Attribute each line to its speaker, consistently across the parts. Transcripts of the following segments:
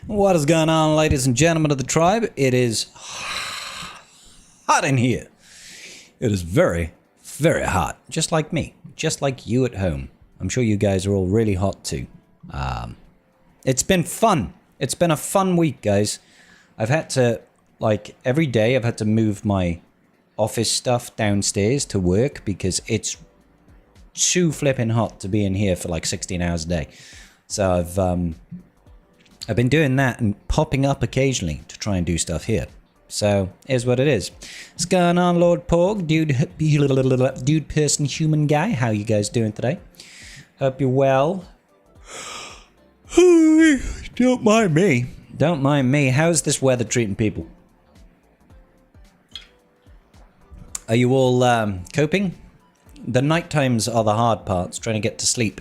Speaker 1: What is going on, ladies and gentlemen of the tribe? It is hot in here. It is very, very hot. Just like me. Just like you at home. I'm sure you guys are all really hot too. It's been fun. It's been a fun week, guys. I've had to, like, every day I've had to move my office stuff downstairs to work because it's too flipping hot to be in here for like 16 hours a day. So I've been doing that and popping up occasionally to try and do stuff here. So, here's what it is. What's going on, Lord Porg? Dude person, human guy. How you guys doing today? Hope you're well. Don't mind me. Don't mind me. How's this weather treating people? Are you all coping? The night times are the hard parts, trying to get to sleep.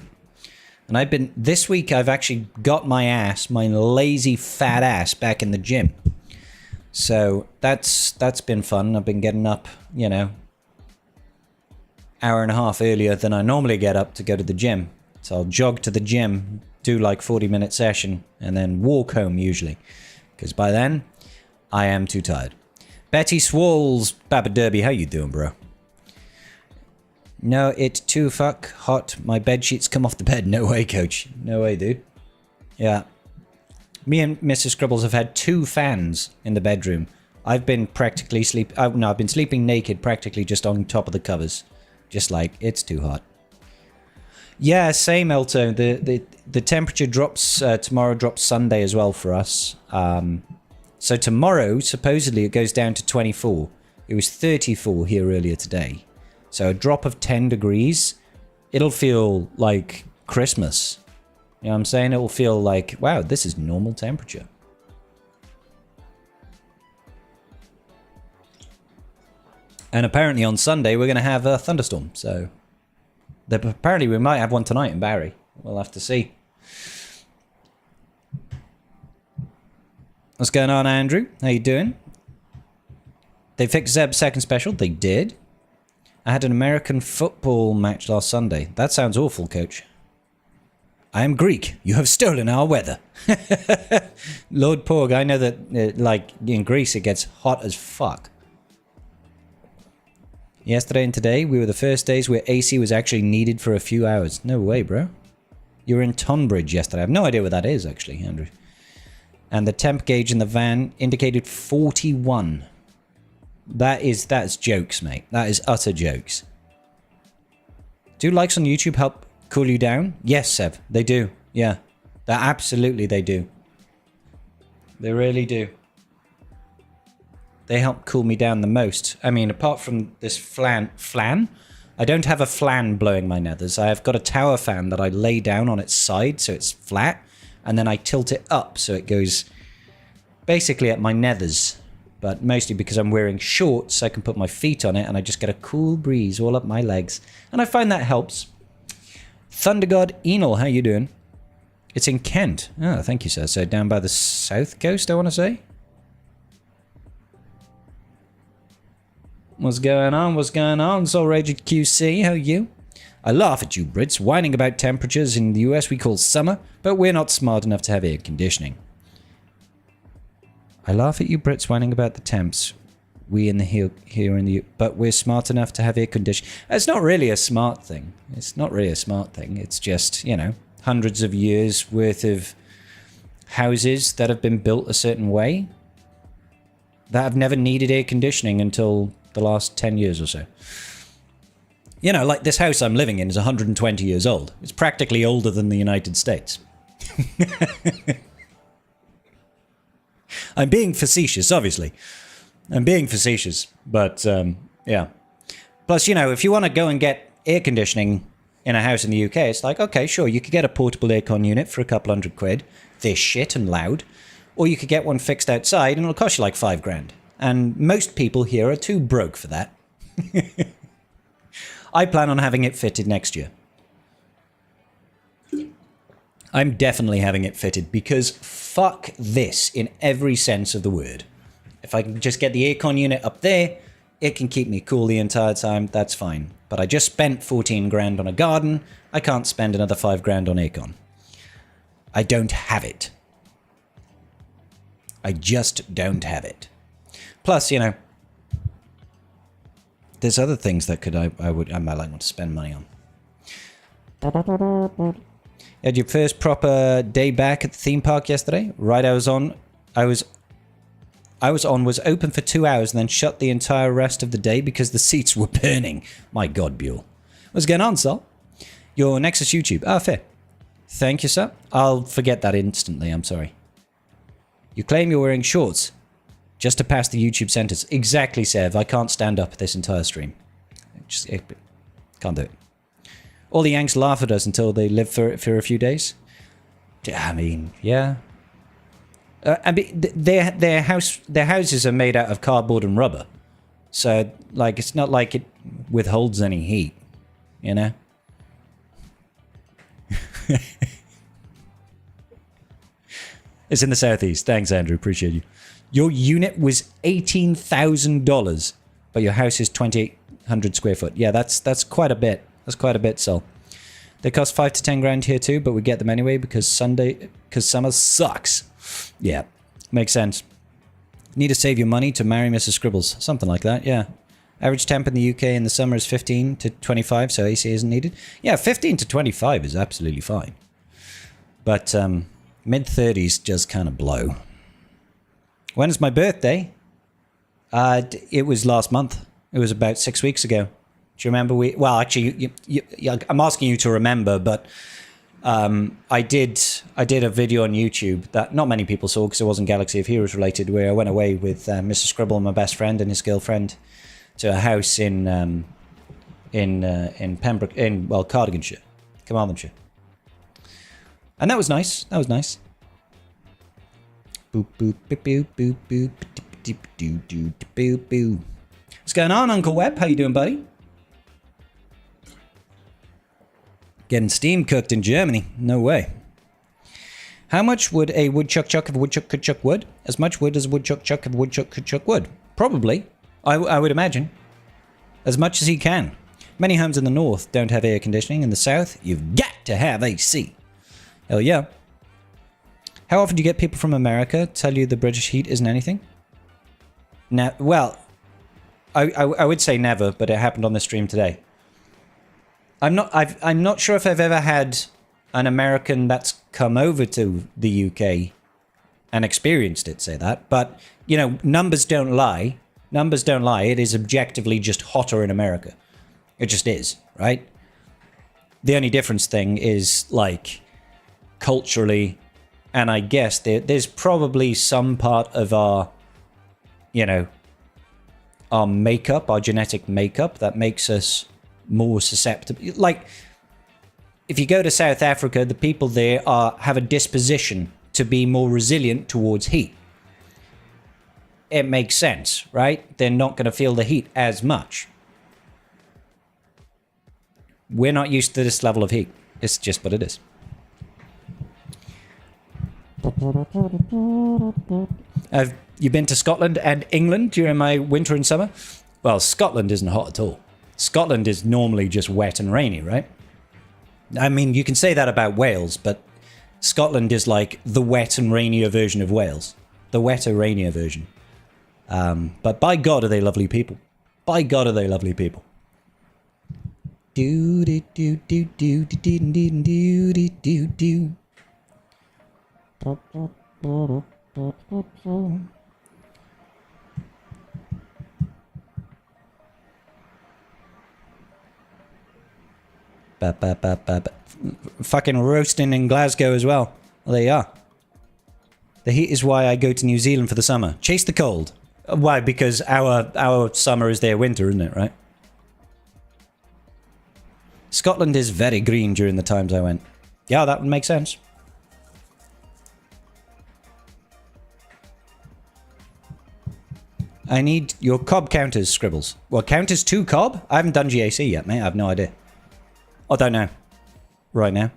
Speaker 1: And this week I've actually got my lazy fat ass back in the gym. So that's been fun. I've been getting up, you know, hour and a half earlier than I normally get up to go to the gym. So I'll jog to the gym, do like 40-minute session, and then walk home usually. Because by then, I am too tired. Betty Swalls, Baba Derby, how you doing, bro? No, it's too fuck hot. My bed sheets come off the bed. No way, coach. No way, dude. Yeah. Me and Mrs. Scribbles have had 2 fans in the bedroom. I've been practically I've been sleeping naked practically just on top of the covers. Just like, it's too hot. Yeah, same, Elto. The temperature drops tomorrow, drops Sunday as well for us. So tomorrow, supposedly, it goes down to 24. It was 34 here earlier today. So a drop of 10 degrees, it'll feel like Christmas. You know what I'm saying? It will feel like, wow, this is normal temperature. And apparently on Sunday, we're going to have a thunderstorm. So apparently we might have one tonight in Barry. We'll have to see. What's going on, Andrew? How you doing? They fixed Zeb's second special. They did. I had an American football match last Sunday. That sounds awful, coach. I am Greek. You have stolen our weather. Lord Porg, I know that, like, in Greece it gets hot as fuck. Yesterday and today, we were the first days where AC was actually needed for a few hours. No way, bro. You were in Tonbridge yesterday. I have no idea where that is, actually, Andrew. And the temp gauge in the van indicated 41. That's jokes, mate. That is utter jokes. Do likes on YouTube help cool you down? Yes, Seb, they do. Yeah, absolutely they do. They really do. They help cool me down the most. I mean, apart from this flan? I don't have a flan blowing my nethers. I have got a tower fan that I lay down on its side so it's flat, and then I tilt it up so it goes basically at my nethers. But mostly because I'm wearing shorts, I can put my feet on it and I just get a cool breeze all up my legs. And I find that helps. Thunder God Enel, how you doing? It's in Kent. Oh, thank you, sir. So down by the south coast, I want to say. What's going on? What's going on? Soul Raged QC, how are you? I laugh at you Brits, whining about temperatures in the US we call summer, but we're not smart enough to have air conditioning. I laugh at you Brits whining about the temps. We in the here in the... But we're smart enough to have air conditioning. It's not really a smart thing. It's not really a smart thing. It's just, you know, hundreds of years worth of houses that have been built a certain way that have never needed air conditioning until the last 10 years or so. You know, like this house I'm living in is 120 years old. It's practically older than the United States. I'm being facetious, obviously. I'm being facetious, but, yeah. Plus, you know, if you want to go and get air conditioning in a house in the UK, it's like, okay, sure, you could get a portable aircon unit for a couple £100. They're shit and loud. Or you could get one fixed outside and it'll cost you like $5,000. And most people here are too broke for that. I plan on having it fitted next year. I'm definitely having it fitted because fuck this in every sense of the word. If I can just get the aircon unit up there, it can keep me cool the entire time, that's fine. But I just spent 14 grand on a garden, I can't spend another 5 grand on aircon. I don't have it. I just don't have it. Plus, you know, there's other things that I might like want to spend money on. You had your first proper day back at the theme park yesterday. Right, I was open for 2 hours and then shut the entire rest of the day because the seats were burning. My God, Buell. What's going on, Sol? Your Nexus YouTube. Ah, fair. Thank you, sir. I'll forget that instantly. I'm sorry. You claim you're wearing shorts just to pass the YouTube sentence. Exactly, Sev. I can't stand up this entire stream. Can't do it. All the Yanks laugh at us until they live for a few days. I mean, yeah. I mean, their houses are made out of cardboard and rubber, so like it's not like it withholds any heat, you know. It's in the southeast. Thanks, Andrew. Appreciate you. Your unit was $18,000, but your house is 2,800 square foot. Yeah, that's quite a bit. That's quite a bit, Sol. They cost 5 to 10 grand here too, but we get them anyway because summer sucks. Yeah, makes sense. Need to save your money to marry Mrs. Scribbles. Something like that, yeah. Average temp in the UK in the summer is 15 to 25, so AC isn't needed. Yeah, 15 to 25 is absolutely fine. But mid-30s just kind of blow. When is my birthday? It was last month. It was about 6 weeks ago. Do you remember? Well, actually, I'm asking you to remember, but I did a video on YouTube that not many people saw because it wasn't Galaxy of Heroes related, where I went away with Mr. Scribble, my best friend, and his girlfriend to a house in Pembroke, Cardiganshire, Carmarthenshire, and that was nice. That was nice. Boop boop boop boop boop boop boop boop boop boop boop. What's going on, Uncle Webb? How you doing, buddy? Getting steam cooked in Germany. No way. How much would a woodchuck chuck if a woodchuck could chuck wood? As much wood as a woodchuck chuck if a woodchuck could chuck wood. Probably. I would imagine. As much as he can. Many homes in the north don't have air conditioning. In the south, you've got to have AC. Hell yeah. How often do you get people from America tell you the British heat isn't anything? Now, well, I would say never, but it happened on the stream today. I'm not sure if I've ever had an American that's come over to the UK and experienced it say that, but you know, numbers don't lie. Numbers don't lie. It is objectively just hotter in America. It just is, right? The only difference thing is like culturally, and I guess there's probably some part of our, you know, our makeup, our genetic makeup that makes us more susceptible. Like, if you go to South Africa, the people there have a disposition to be more resilient towards heat. It makes sense, right? They're not going to feel the heat as much. We're not used to this level of heat. It's just what it is. Have you been to Scotland and England during my winter and summer? Well, Scotland isn't hot at all. Scotland is normally just wet and rainy, right? I mean, you can say that about Wales, but Scotland is like the wet and rainier version of Wales. The wetter, rainier version. But by God, are they lovely people. By God, are they lovely people. Do do do do do do do do do do do. Fucking roasting in Glasgow as well. Well, there you are. The heat is why I go to New Zealand for the summer. Chase the cold. Why? Because our summer is their winter, isn't it, right? Scotland is very green during the times I went. Yeah, that would make sense. I need your Cobb counters, Scribbles. Well, counters to Cobb? I haven't done GAC yet, mate. I have no idea. I don't know. Right now.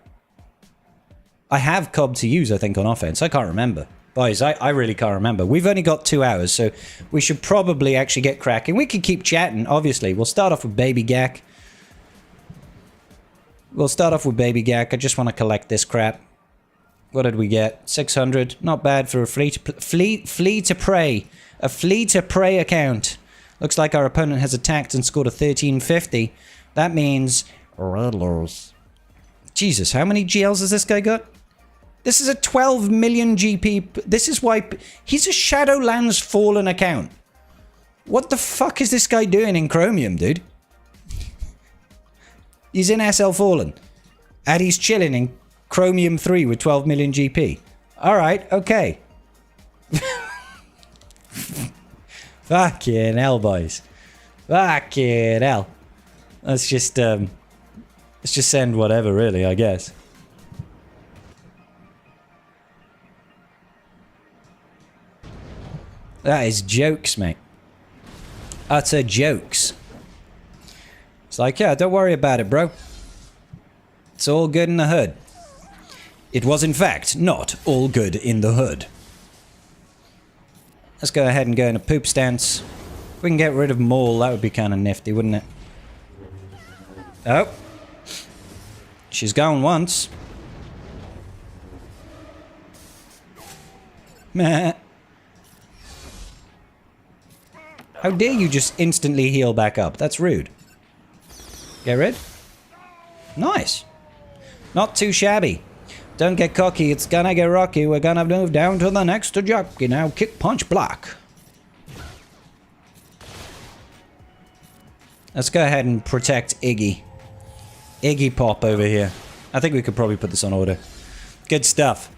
Speaker 1: I have Cobb to use, I think, on offense. I can't remember. Boys, I really can't remember. We've only got 2 hours, so we should probably actually get cracking. We could keep chatting, obviously. We'll start off with Baby GAC. I just want to collect this crap. What did we get? 600. Not bad for a flee to prey. A flee to prey account. Looks like our opponent has attacked and scored a 1350. That means riddlers. Jesus, how many GLs has this guy got? This is a 12 million GP. This is why he's a Shadowlands Fallen account. What the fuck is this guy doing in Chromium, dude? He's in SL Fallen. And he's chilling in Chromium 3 with 12 million GP. Alright, okay. Fucking hell, boys. Fucking hell. Let's just send whatever, really, I guess. That is jokes, mate. Utter jokes. It's like, yeah, don't worry about it, bro. It's all good in the hood. It was, in fact, not all good in the hood. Let's go ahead and go in a poop stance. If we can get rid of Maul, that would be kind of nifty, wouldn't it? Oh. She's gone once. Meh. How dare you just instantly heal back up? That's rude. Get rid? Nice. Not too shabby. Don't get cocky, it's gonna get rocky. We're gonna move down to the next jockey now. Kick, punch, block. Let's go ahead and protect Iggy. Iggy Pop over here. I think we could probably put this on order. Good stuff.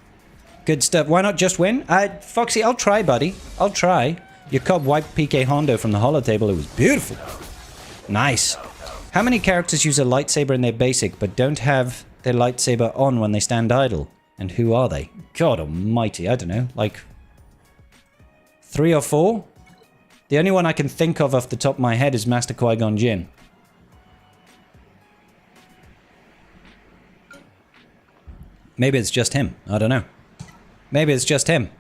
Speaker 1: Good stuff. Why not just win? Foxy, I'll try, buddy. I'll try. Your Cobb wiped PK Hondo from the holo table. It was beautiful. Nice. How many characters use a lightsaber in their basic but don't have their lightsaber on when they stand idle? And who are they? God almighty, I don't know. Like 3 or 4? The only one I can think of off the top of my head is Master Qui-Gon Jinn. Maybe it's just him. I don't know. Maybe it's just him.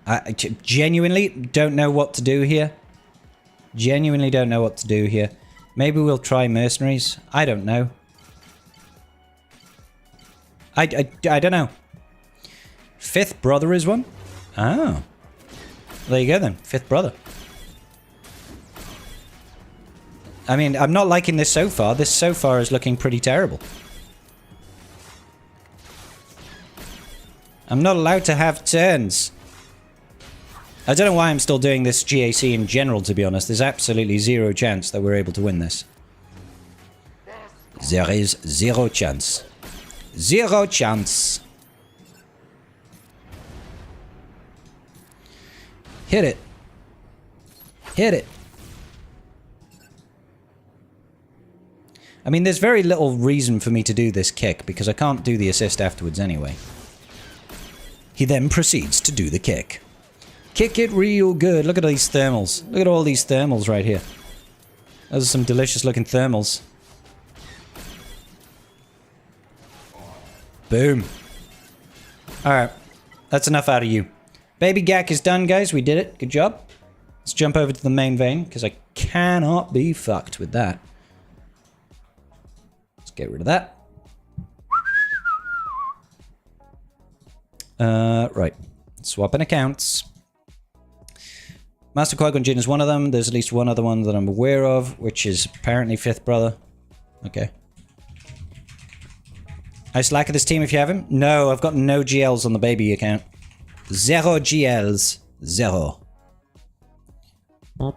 Speaker 1: I genuinely don't know what to do here. Genuinely don't know what to do here. Maybe we'll try mercenaries. I don't know. I don't know. Fifth brother is one? Oh. There you go then. Fifth brother. I mean, I'm not liking this so far. This so far is looking pretty terrible. I'm not allowed to have turns. I don't know why I'm still doing this GAC in general, to be honest. There's absolutely zero chance that we're able to win this. There is zero chance. Zero chance. Hit it. Hit it. I mean, there's very little reason for me to do this kick, because I can't do the assist afterwards anyway. He then proceeds to do the kick. Kick it real good. Look at these thermals. Look at all these thermals right here. Those are some delicious looking thermals. Boom. Alright. That's enough out of you. Baby GAC is done, guys. We did it. Good job. Let's jump over to the main vein, because I cannot be fucked with that. Let's get rid of that. Right. Swapping accounts. Master Qui-Gon Jinn is one of them. There's at least one other one that I'm aware of, which is apparently fifth brother. Okay. I slack at this team if you have him. No, I've got no GLs on the baby account. Zero GLs. Zero. Hope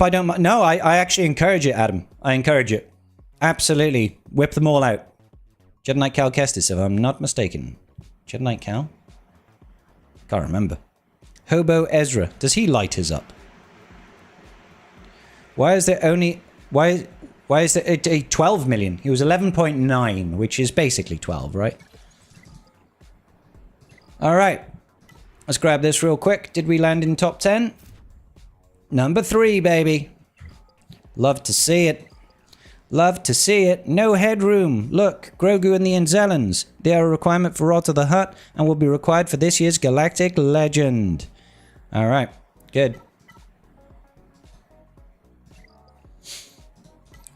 Speaker 1: I don't... No, I actually encourage it, Adam. I encourage it. Absolutely. Whip them all out. Jedi Knight Cal Kestis, if I'm not mistaken. Jedi Knight Cal? Can't remember. Hobo Ezra. Does he light his up? Why is there only... Why is there a 12 million? He was 11.9, which is basically 12, right? Alright. Let's grab this real quick. Did we land in top 10? Number 3, baby. Love to see it. Love to see it. No headroom. Look, Grogu and the Anzellans. They are a requirement for Jabba the Hutt and will be required for this year's Galactic Legend. All right. Good.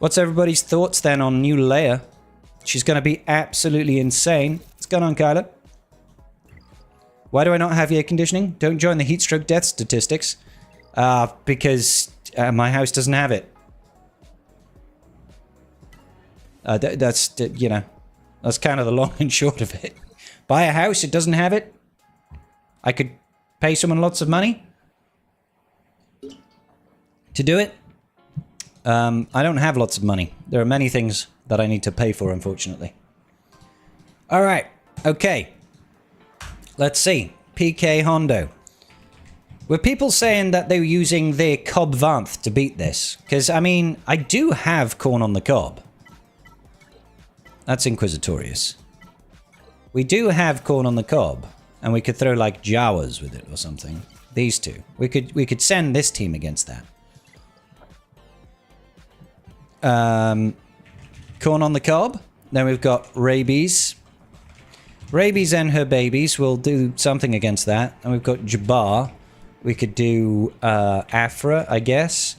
Speaker 1: What's everybody's thoughts then on new Leia? She's going to be absolutely insane. What's going on, Kyla? Why do I not have air conditioning? Don't join the heat stroke death statistics. Because my house doesn't have it. That's, you know, that's kind of the long and short of it. Buy a house, it doesn't have it. I could pay someone lots of money to do it. I don't have lots of money. There are many things that I need to pay for, unfortunately. All right. Okay. Let's see. PK Hondo. Were people saying that they were using their Cobb Vanth to beat this? Because, I mean, I do have corn on the cob. That's inquisitorious. We do have corn on the cob. And we could throw, like, Jawas with it or something. These two. We could send this team against that. Corn on the cob. Then we've got rabies. Rabies and her babies will do something against that. And we've got Jabba. We could do Afra, I guess.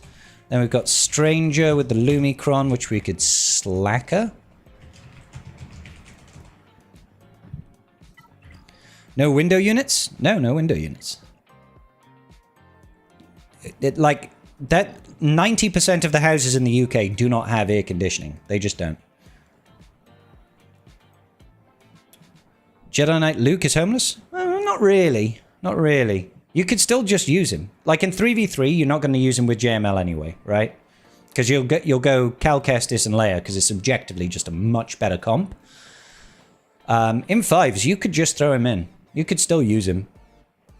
Speaker 1: Then we've got Stranger with the Lumicron, which we could slacker. No window units? No, no window units. Like, that 90% of the houses in the UK do not have air conditioning. They just don't. Jedi Knight Luke is homeless? Not really. Not really. You could still just use him. Like in 3v3, you're not going to use him with JML anyway, right? Because you'll go Cal Kestis and Leia, because it's objectively just a much better comp. In 5s, you could just throw him in. You could still use him.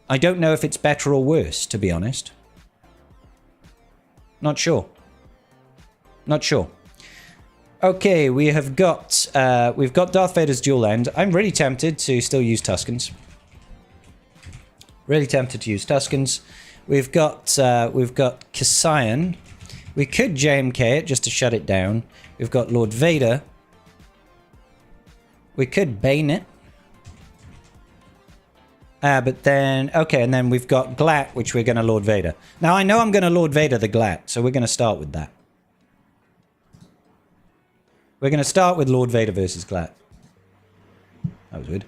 Speaker 1: I don't know if it's better or worse, to be honest. Not sure. Not sure. Okay, we have got we've got Darth Vader's dual end. I'm really tempted to still use Tuskens. Really tempted to use Tuskens. We've got Cassian. We could JMK it just to shut it down. We've got Lord Vader. We could Bane it. But then, okay, and then we've got Glat, which we're going to Lord Vader. Now, I know I'm going to Lord Vader the Glat, so we're going to start with that. We're going to start with Lord Vader versus Glat. That was weird.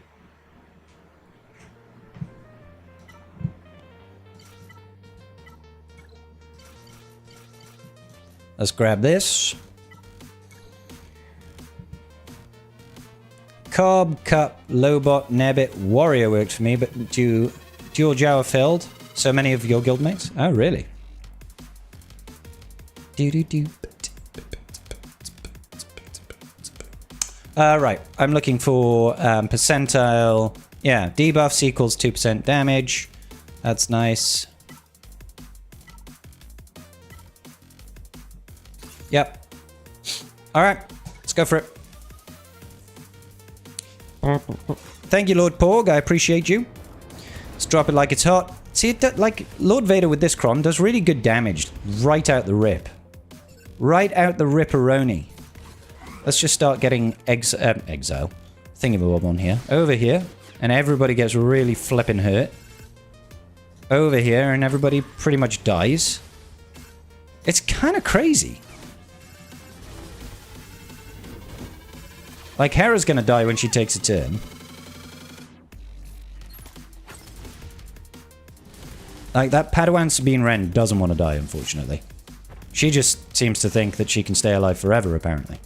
Speaker 1: Let's grab this. Cobb, Cup, Lobot, Nebbit, Warrior worked for me, but dual Jawa failed. So many of your guildmates? Oh, really? Right. I'm looking for percentile. Yeah, debuffs equals 2% damage. That's nice. Yep. All right. Let's go for it. Thank you, Lord Porg. I appreciate you. Let's drop it like it's hot. See, like, Lord Vader with this Cron does really good damage right out the rip. Right out the ripperoni. Let's just start getting exile. Thingamabob on here. Over here. And everybody gets really flipping hurt. Over here, and everybody pretty much dies. It's kind of crazy. Like, Hera's gonna die when she takes a turn. Like, that Padawan Sabine Wren doesn't want to die, unfortunately. She just seems to think that she can stay alive forever, apparently.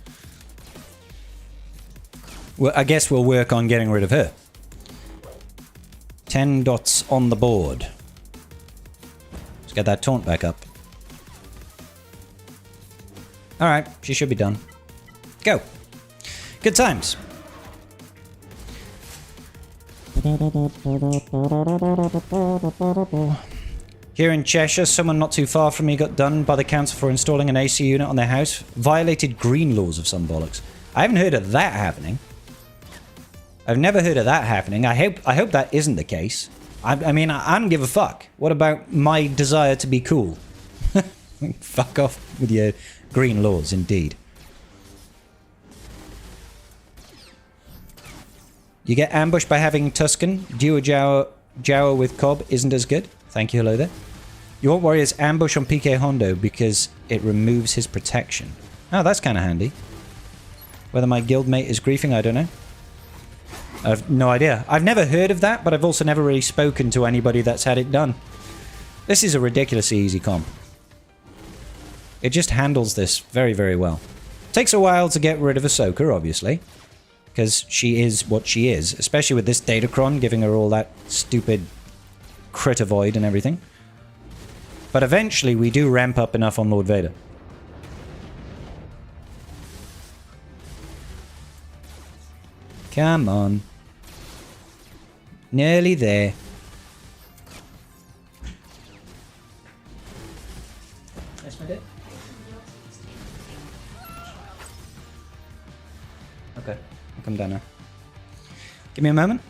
Speaker 1: Well, I guess we'll work on getting rid of her. 10 dots on the board. Let's get that taunt back up. Alright, she should be done. Go. Good times. Here in Cheshire, someone not too far from me got done by the council for installing an AC unit on their house. Violated green laws of some bollocks. I haven't heard of that happening. I've never heard of that happening. I hope that isn't the case. I mean, I don't give a fuck. What about my desire to be cool? Fuck off with your green laws, indeed. You get ambushed by having Tusken. Duo Jawa with Cobb isn't as good. Thank you, hello there. You want Warrior's ambush on PK Hondo because it removes his protection. Oh, that's kind of handy. Whether my guildmate is griefing, I don't know. I've no idea. I've never heard of that, but I've also never really spoken to anybody that's had it done. This is a ridiculously easy comp. It just handles this very, very well. Takes a while to get rid of Ahsoka, obviously. Because she is what she is. Especially with this Datacron giving her all that stupid crit avoid and everything. But eventually we do ramp up enough on Lord Vader. Come on. Nearly there. That's my dead. Okay, I'll come down now. Give me a moment.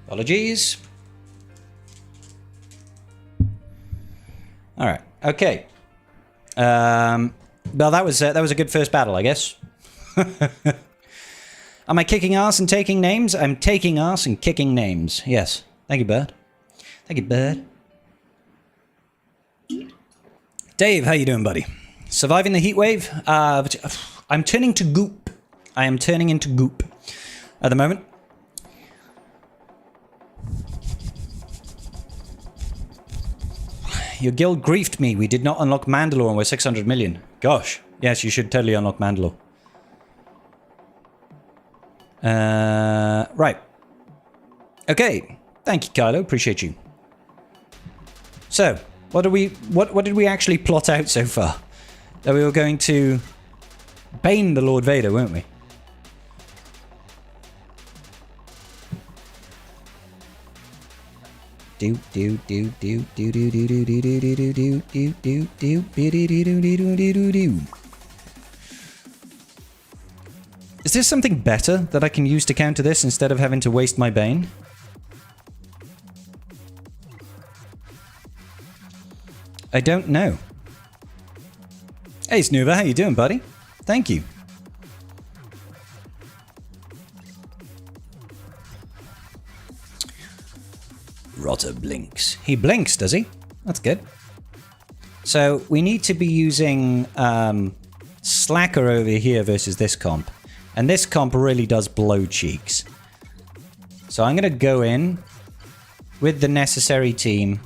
Speaker 1: Apologies. All right. Okay. Well, that was a good first battle, I guess. Am I kicking ass and taking names? I'm taking ass and kicking names. Yes. Thank you, Bird. Thank you, Bird. Dave, how you doing, buddy? Surviving the heat wave? I'm turning to goop. I am turning into goop at the moment. Your guild griefed me. We did not unlock Mandalore and we're 600 million. Gosh. Yes, you should totally unlock Mandalore. Right. Okay. Thank you, Kylo. Appreciate you. So, what did we actually plot out so far? That we were going to bane the Lord Vader, weren't we? Is there something better that I can use to counter this instead of having to waste my Bane? I don't know. Hey Snuva, how you doing, buddy? Thank you. Rotter blinks. He blinks, does he? That's good. So we need to be using Slacker over here versus this comp. And this comp really does blow cheeks. So I'm going to go in with the necessary team.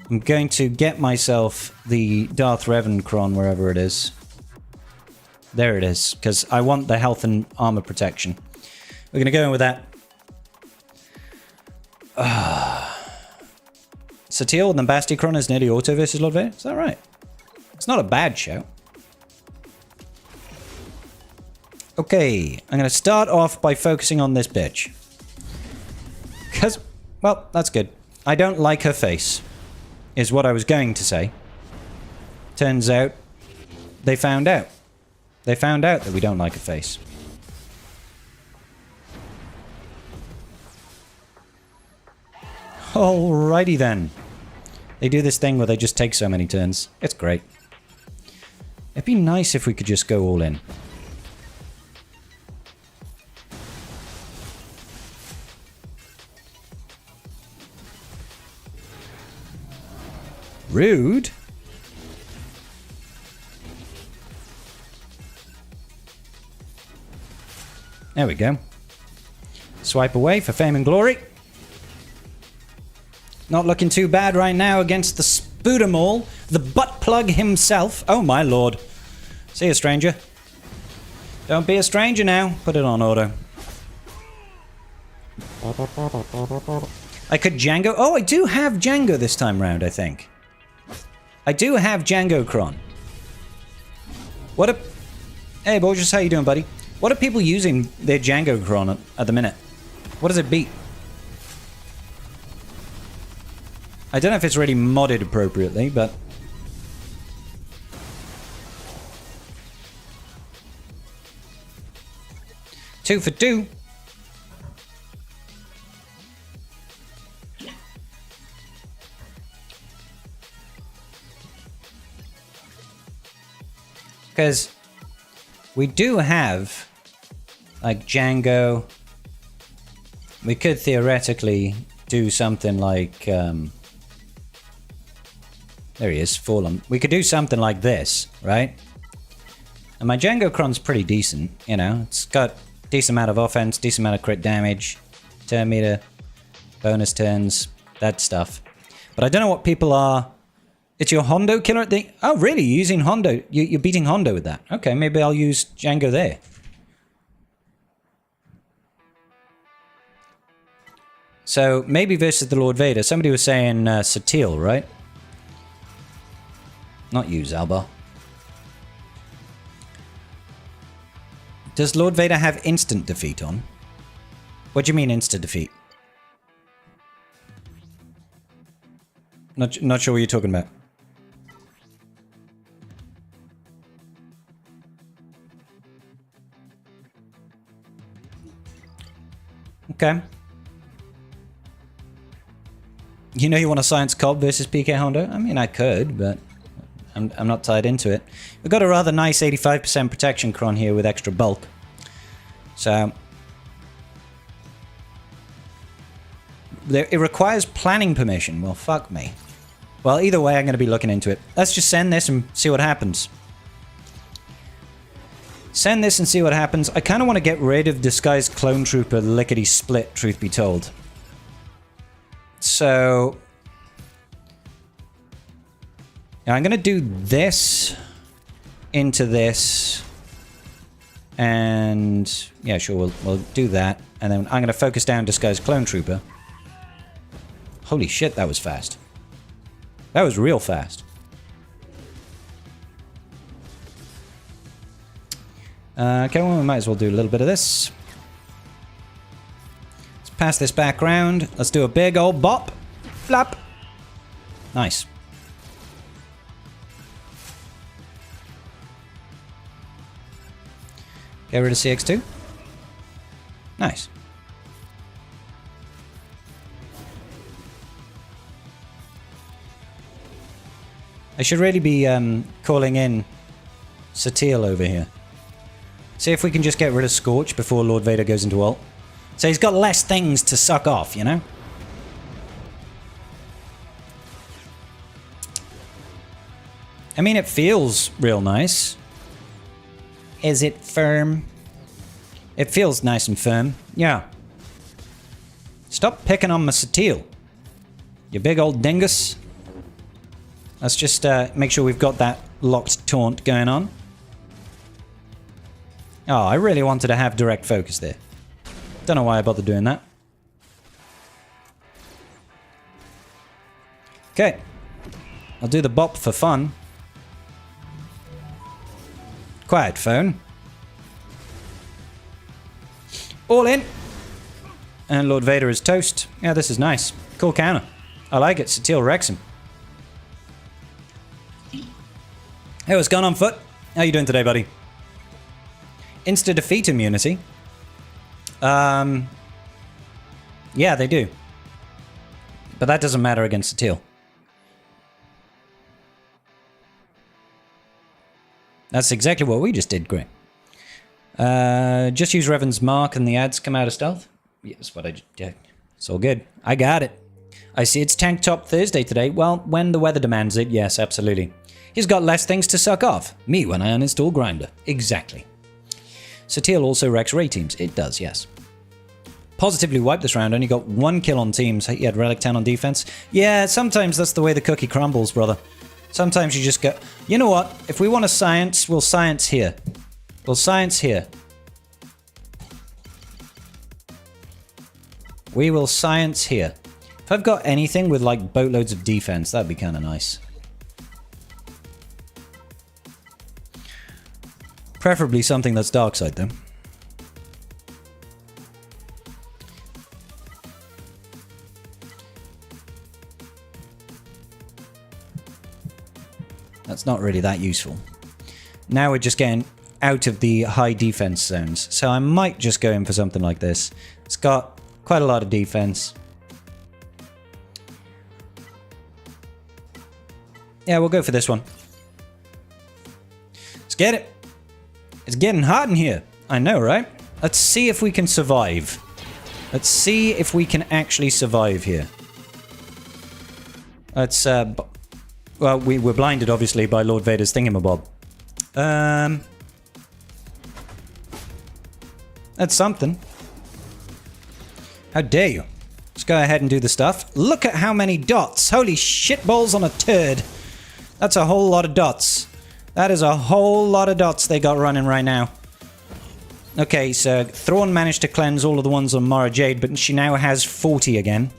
Speaker 1: I'm going to get myself the Darth Revan wherever it is. There it is, because I want the health and armor protection. We're going to go in with that. Satele and the Basticron is nearly auto versus Lord Vader? Is that right? It's not a bad show. Okay, I'm going to start off by focusing on this bitch. Because, well, that's good. I don't like her face, is what I was going to say. Turns out, they found out. They found out that we don't like her face. Alrighty then. They do this thing where they just take so many turns. It's great. It'd be nice if we could just go all in. Rude. There we go. Swipe away for fame and glory. Not looking too bad right now against the Spoodermaul, the butt plug himself. Oh my lord. See you, stranger. Don't be a stranger now. Put it on auto. I could Django. Oh, I do have Django this time round, I think. I do have Django Cron. What a... Hey, Borges, how you doing, buddy? What are people using their Django Cron at the minute? What does it beat? I don't know if it's really modded appropriately, but... 2 for 2. Because we do have, like, Django. We could theoretically do something like, there he is, Fallen. We could do something like this, right? And my Django Cron's pretty decent, you know. It's got decent amount of offense, decent amount of crit damage, turn meter, bonus turns, that stuff. But I don't know what people are... It's your Hondo killer at the... Oh, really? You're using Hondo. You're beating Hondo with that. Okay, maybe I'll use Django there. So, maybe versus the Lord Vader. Somebody was saying Satele, right? Not you, Zalba. Does Lord Vader have instant defeat on? What do you mean instant defeat? Not sure what you're talking about. Okay. You know you want to science Cobb versus PK Hondo? I mean, I could, but I'm not tied into it. We've got a rather nice 85% protection Cron here with extra bulk. So... it requires planning permission. Well, fuck me. Well, either way, I'm going to be looking into it. Let's just send this and see what happens. Send this and see what happens. I kind of want to get rid of Disguised Clone Trooper lickety-split, truth be told. So... now I'm going to do this into this. And... yeah, sure, we'll do that. And then I'm going to focus down Disguised Clone Trooper. Holy shit, that was fast. That was real fast. Okay, well, we might as well do a little bit of this. Let's pass this back round. Let's do a big old bop. Flap. Nice. Get rid of CX2. Nice. I should really be calling in Satele over here. See if we can just get rid of Scorch before Lord Vader goes into ult. So he's got less things to suck off, you know? I mean, it feels real nice. Is it firm? It feels nice and firm. Yeah. Stop picking on my Satele. You big old dingus. Let's just make sure we've got that locked taunt going on. Oh, I really wanted to have direct focus there. Don't know why I bothered doing that. Okay. I'll do the bop for fun. Quiet phone. All in. And Lord Vader is toast. Yeah, this is nice. Cool counter. I like it. Satele wrecks him. Hey, what's going on, Foot? How you doing today, buddy? Insta-defeat immunity. Yeah, they do. But that doesn't matter against Satele. That's exactly what we just did, great. Just use Revan's mark and the ads come out of stealth. Yes, what I did. Yeah, it's all good. I got it. I see it's Tank Top Thursday today. Well, when the weather demands it, yes, absolutely. He's got less things to suck off. Me when I uninstall Grindr. Exactly. Satele also wrecks raid teams. It does, yes. Positively wiped this round. Only got 1 kill on teams. He had Relic 10 on defense. Yeah, sometimes that's the way the cookie crumbles, brother. Sometimes you just go... You know what? If we want to science, we'll science here. We'll science here. We will science here. If I've got anything with like boatloads of defense, that'd be kind of nice. Preferably something that's dark side though. That's not really that useful. Now we're just getting out of the high defense zones. So I might just go in for something like this. It's got quite a lot of defense. Yeah, we'll go for this one. Let's get it. It's getting hot in here. I know, right? Let's see if we can survive. Let's see if we can actually survive here. Let's, well, we were blinded, obviously, by Lord Vader's thingamabob. That's something. How dare you? Let's go ahead and do the stuff. Look at how many dots. Holy shitballs on a turd. That's a whole lot of dots. That is a whole lot of dots they got running right now. Okay, so Thrawn managed to cleanse all of the ones on Mara Jade, but she now has 40 again.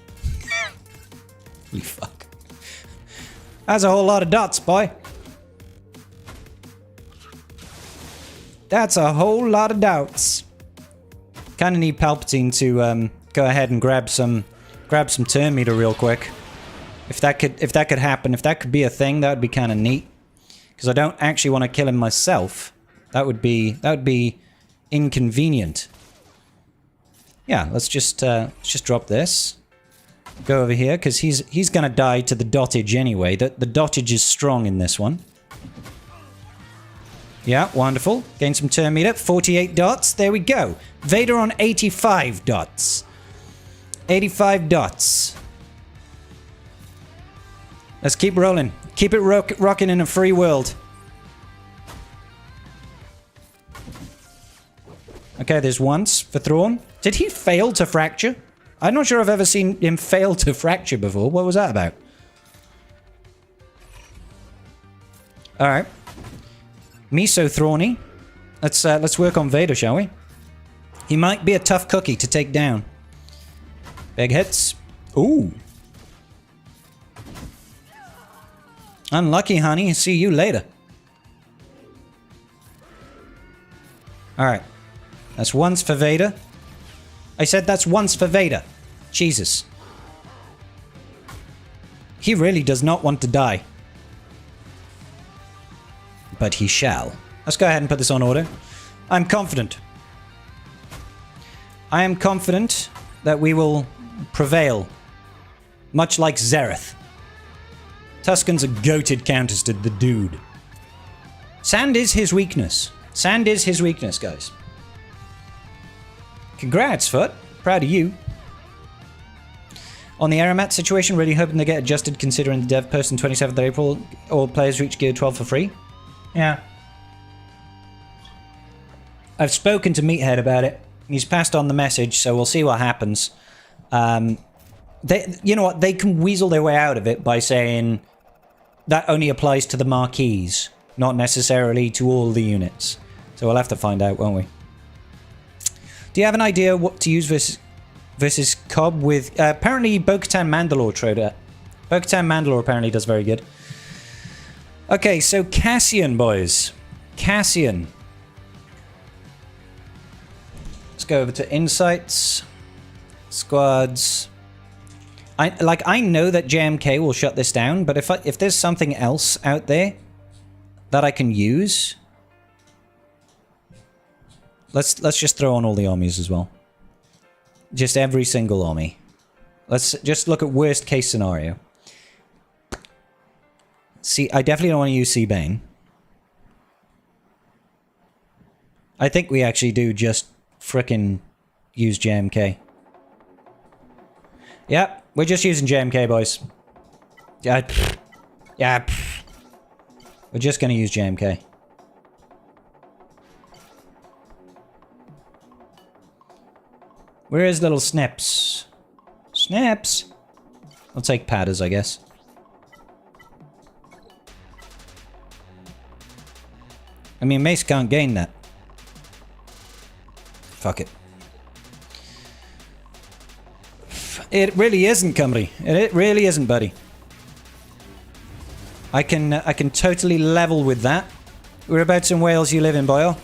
Speaker 1: Holy fuck. That's a whole lot of dots, boy. That's a whole lot of dots. Kind of need Palpatine to go ahead and grab some turn meter real quick. If that could happen, if that could be a thing, that would be kind of neat. Because I don't actually want to kill him myself. That would be inconvenient. Yeah, let's just drop this. Go over here because he's gonna die to the dottage anyway. The dottage is strong in this one. Yeah, wonderful. Gain some turn meter. 48 dots. There we go. Vader on 85 dots. 85 dots. Let's keep rolling. Keep it rocking in a free world. Okay, there's once for Thrawn. Did he fail to fracture? I'm not sure I've ever seen him fail to fracture before. What was that about? Alright. Miso Thrawny. Let's work on Vader, shall we? He might be a tough cookie to take down. Big hits. Ooh. Unlucky, honey. See you later. Alright. That's once for Vader. I said that's once for Vader. Jesus. He really does not want to die. But he shall. Let's go ahead and put this on order. I'm confident. I am confident that we will prevail. Much like Zareth. Tuscan's a goated counters to the dude. Sand is his weakness. Sand is his weakness, guys. Congrats, Foot. Proud of you. On the Aramat situation, really hoping they get adjusted considering the dev post on 27th of April. All players reach Gear 12 for free. Yeah. I've spoken to Meathead about it. He's passed on the message, so we'll see what happens. You know what? They can weasel their way out of it by saying that only applies to the marquees, not necessarily to all the units. So we'll have to find out, won't we? Do you have an idea what to use versus Cobb with... apparently Bo-Katan Mandalore Troder. Bo-Katan Mandalore apparently does very good. Okay, so Cassian, boys. Cassian. Let's go over to Insights. Squads. I know that JMK will shut this down, but if there's something else out there that I can use... Let's just throw on all the armies as well. Just every single army. Let's just look at worst case scenario. See, I definitely don't want to use Seabane. I think we actually do just frickin' use JMK. Yep, we're just using JMK, boys. Yeah. Yeah. We're just going to use JMK. Where is little Snips? Snips! I'll take Padders, I guess. I mean, Mace can't gain that. Fuck it. It really isn't, Cumby. It really isn't, buddy. I can totally level with that. Whereabouts in Wales you live in, Boyle?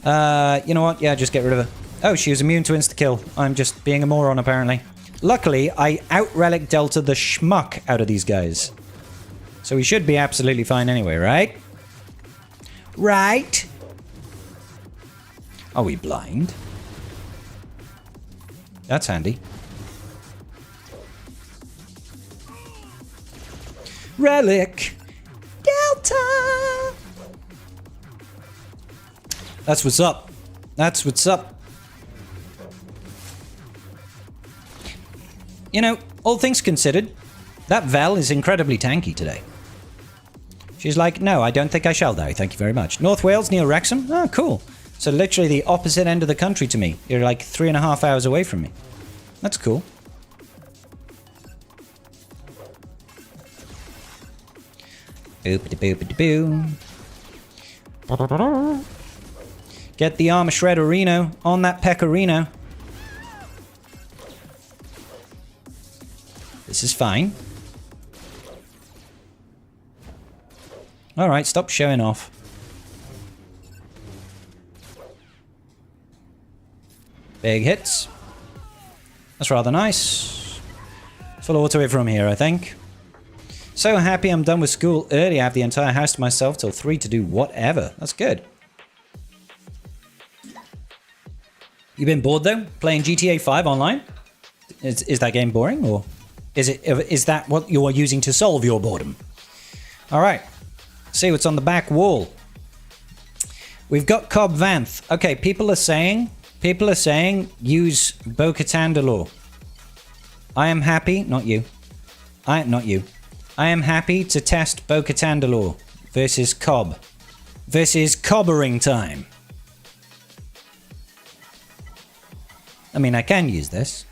Speaker 1: You know what? Yeah, just get rid of her. Oh, she was immune to insta-kill. I'm just being a moron, apparently. Luckily, I out-relic Delta the schmuck out of these guys. So we should be absolutely fine anyway, right? Right? Are we blind? That's handy. Relic! Delta! That's what's up. That's what's up. You know, all things considered, that Vel is incredibly tanky today. She's like, no, I don't think I shall die, thank you very much. North Wales, near Wrexham? Oh, cool. So literally the opposite end of the country to me. You're like 3.5 hours away from me. That's cool. Boop-a-da-boop-a-da-boo. Get the armor shredder Reno on that Pecorino. This is fine. Alright, stop showing off. Big hits. That's rather nice. Full auto it from here, I think. So happy I'm done with school early. I have the entire house to myself till 3 to do whatever. That's good. You been bored though? Playing GTA 5 online? Is that game boring, or is that what you're using to solve your boredom? Alright. See what's on the back wall. We've got Cobb Vanth. Okay, people are saying use Bo-Katan Dalore. I am happy, not you. I am happy to test Bo-Katan Dalore versus Cobb. Versus cobbering time. I mean, I can use this.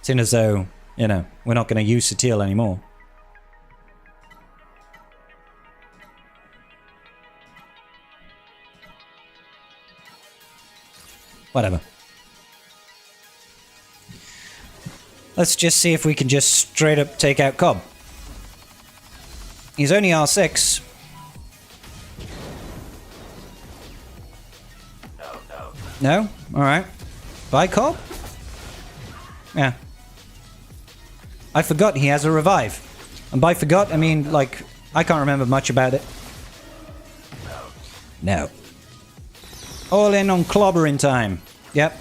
Speaker 1: Seeing as though, you know, we're not going to use Satele anymore. Whatever. Let's just see if we can just straight up take out Cobb. He's only R6. No? Alright. Bye, Cobb? Yeah. I forgot he has a revive. And by forgot, I mean, like, I can't remember much about it. No. All in on clobbering time. Yep.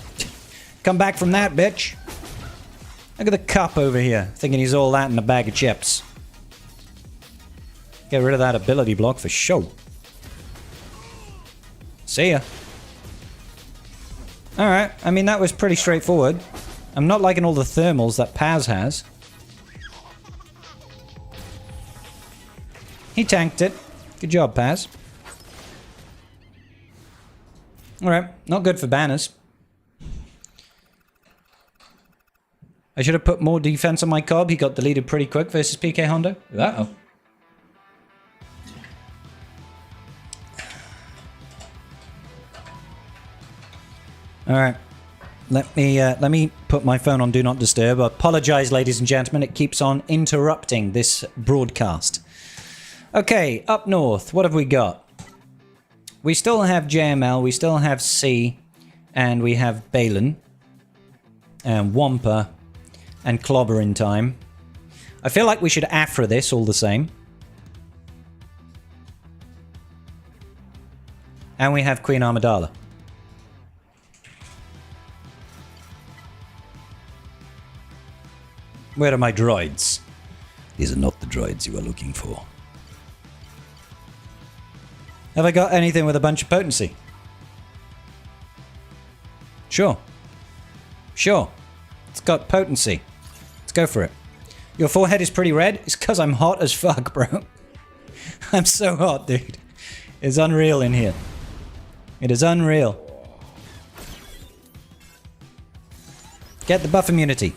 Speaker 1: Come back from that, bitch. Look at the cup over here, thinking he's all that in a bag of chips. Get rid of that ability block for sure. See ya. Alright, I mean, that was pretty straightforward. I'm not liking all the thermals that Paz has. He tanked it. Good job, Paz. Alright, not good for banners. I should have put more defense on my Cobb. He got deleted pretty quick versus PK Hondo. Uh-oh. Alright. Let me put my phone on Do Not Disturb. I apologize, ladies and gentlemen. It keeps on interrupting this broadcast. Okay, up north. What have we got? We still have JML, we still have C, and we have Balin, and Wampa, and Clobbering Time. I feel like we should Afra this all the same. And we have Queen Amidala. Where are my droids? These are not the droids you are looking for. Have I got anything with a bunch of potency? Sure. Sure. It's got potency. Let's go for it. Your forehead is pretty red. It's because I'm hot as fuck, bro. I'm so hot, dude. It's unreal in here. It is unreal. Get the buff immunity.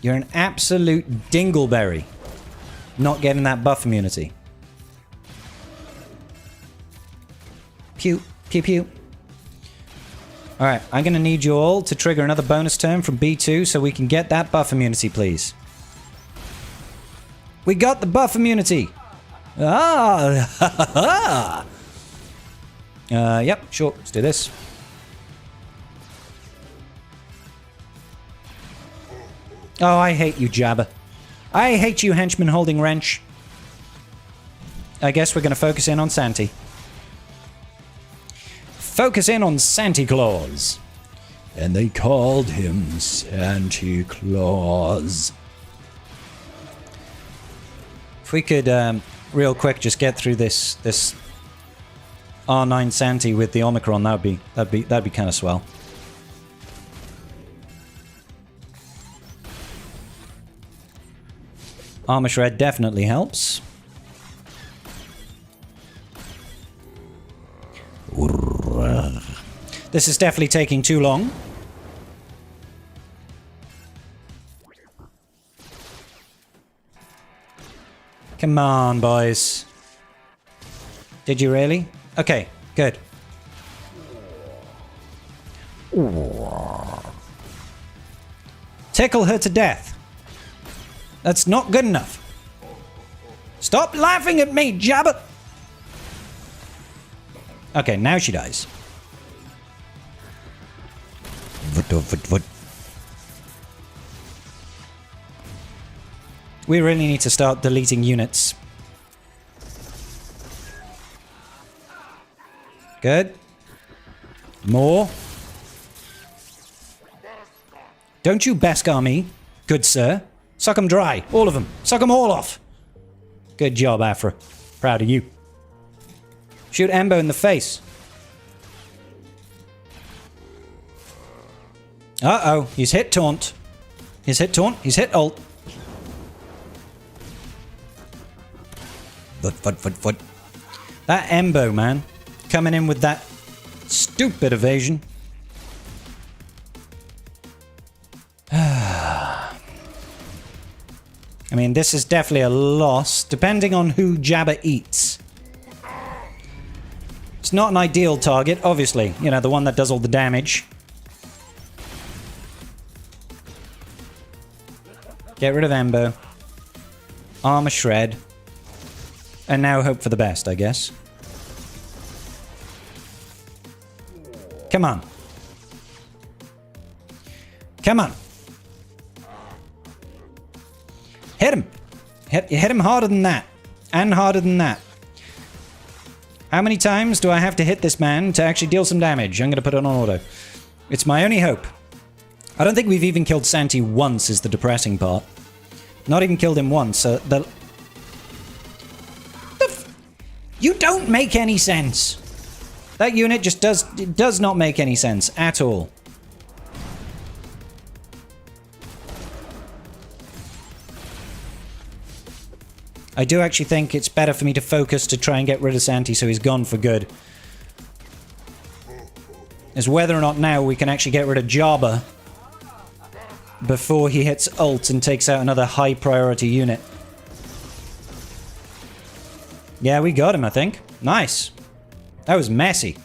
Speaker 1: You're an absolute dingleberry. Not getting that buff immunity. Pew, pew, pew. Alright, I'm going to need you all to trigger another bonus turn from B2 so we can get that buff immunity, please. We got the buff immunity! Ah! Ha ha ha! Yep, sure, let's do this. Oh, I hate you, Jabba. I hate you, henchman holding wrench. I guess we're going to focus in on Santi. Focus in on Santa Claus. And they called him Santa Claus. If we could, real quick, just get through this R9 Santi with the Omicron, that'd be kind of swell. Armor Shred definitely helps. This is definitely taking too long. Come on, boys. Did you really? Okay, good. Tickle her to death. That's not good enough. Stop laughing at me, Jabba! Okay, now she dies. We really need to start deleting units. Good. More. Don't you Beskar me, good sir. Suck them dry. All of them. Suck them all off. Good job, Afra. Proud of you. Shoot Embo in the face. Uh-oh. He's hit taunt. He's hit taunt. He's hit ult. Foot. That Embo, man. Coming in with that stupid evasion. I mean, this is definitely a loss, depending on who Jabba eats. It's not an ideal target, obviously. You know, the one that does all the damage. Get rid of Embo. Armor Shred. And now hope for the best, I guess. Come on. Come on. Hit him. Hit him harder than that. And harder than that. How many times do I have to hit this man to actually deal some damage? I'm going to put it on auto. It's my only hope. I don't think we've even killed Santi once is the depressing part. Not even killed him once. You don't make any sense. That unit just does not make any sense at all. I do actually think it's better for me to focus to try and get rid of Santi so he's gone for good. Is whether or not now we can actually get rid of Jabba before he hits ult and takes out another high priority unit. Yeah, we got him, I think. Nice. That was messy.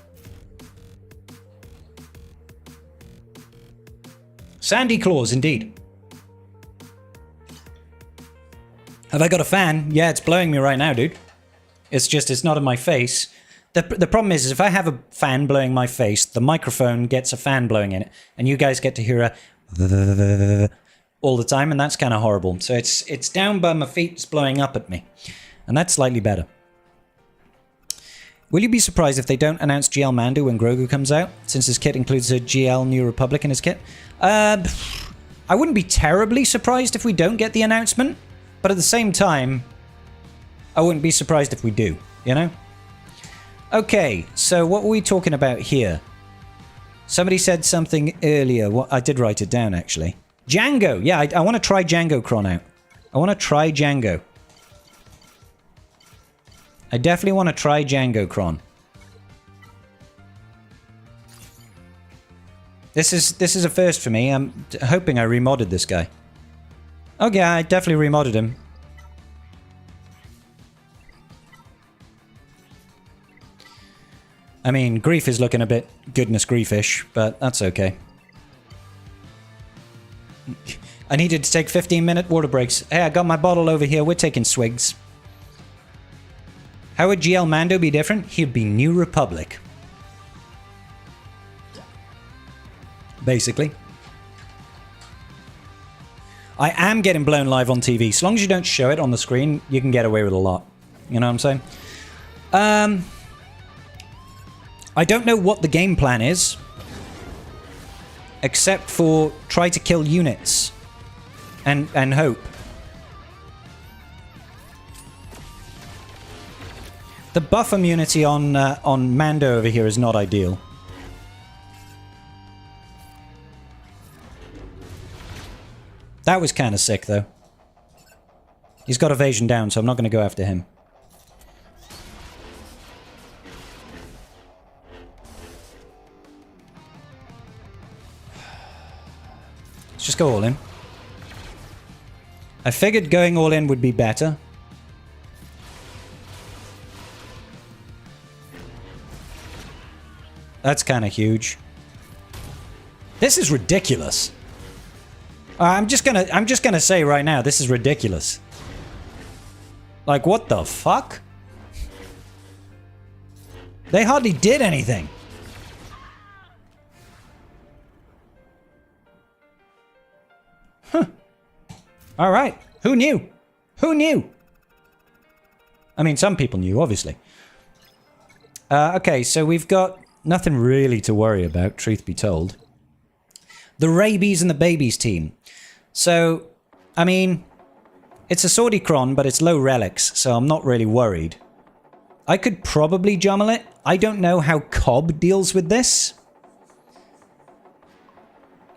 Speaker 1: Sandy Claus, indeed. Have I got a fan? Yeah, it's blowing me right now, dude. It's just, it's not in my face. The problem is if I have a fan blowing my face, the microphone gets a fan blowing in it, and you guys get to hear a all the time, and that's kind of horrible. So it's down by my feet, it's blowing up at me. And that's slightly better. Will you be surprised if they don't announce GL Mando when Grogu comes out, since his kit includes a GL New Republic in his kit? I wouldn't be terribly surprised if we don't get the announcement. But at the same time, I wouldn't be surprised if we do, you know? Okay, so what were we talking about here? Somebody said something earlier. I did write it down, actually. Django. Yeah, I want to try Django Cron out. I want to try Django. I definitely want to try Django Cron. This is a first for me. I'm hoping I remodded this guy. Oh yeah, I definitely remodded him. I mean, Grief is looking a bit goodness griefish, but that's okay. I needed to take 15-minute water breaks. Hey, I got my bottle over here. We're taking swigs. How would GL Mando be different? He'd be New Republic. Basically. I am getting blown live on TV. So long as you don't show it on the screen, you can get away with a lot. You know what I'm saying? I don't know what the game plan is. Except for try to kill units. And hope. The buff immunity on Mando over here is not ideal. That was kind of sick, though. He's got evasion down, so I'm not going to go after him. Let's just go all in. I figured going all in would be better. That's kind of huge. This is ridiculous. I'm just gonna say right now, this is ridiculous. Like, what the fuck? They hardly did anything. Huh. All right. Who knew? Who knew? I mean, some people knew, obviously. Okay, so we've got nothing really to worry about, truth be told. The Rabies and the Babies team. So, I mean, it's a Sordicron, but it's low relics, so I'm not really worried. I could probably jummel it. I don't know how Cobb deals with this.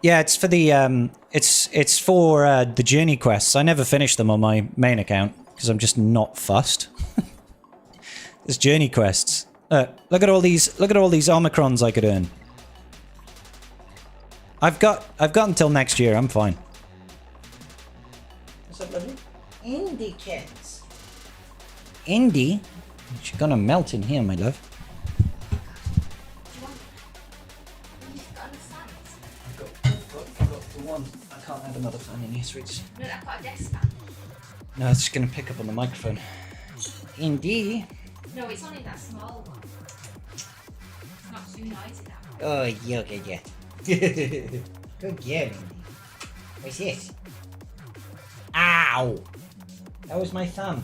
Speaker 1: Yeah, it's for the it's for the journey quests. I never finished them on my main account because I'm just not fussed. There's journey quests. Look at all these Omicrons I could earn. I've got until next year. I'm fine. What's up, buddy? Indy kids. Indy? She's gonna melt in here, my love. I've got the one. I can't have another fan in here, sweets.
Speaker 2: No, I've got a desk fan.
Speaker 1: No, it's just gonna pick up on the microphone. Indy.
Speaker 2: No, it's only that small one. It's not too noisy, that one.
Speaker 1: Oh, yeah, okay, yeah. Good girl, Indy. What's this? Ow! That was my thumb.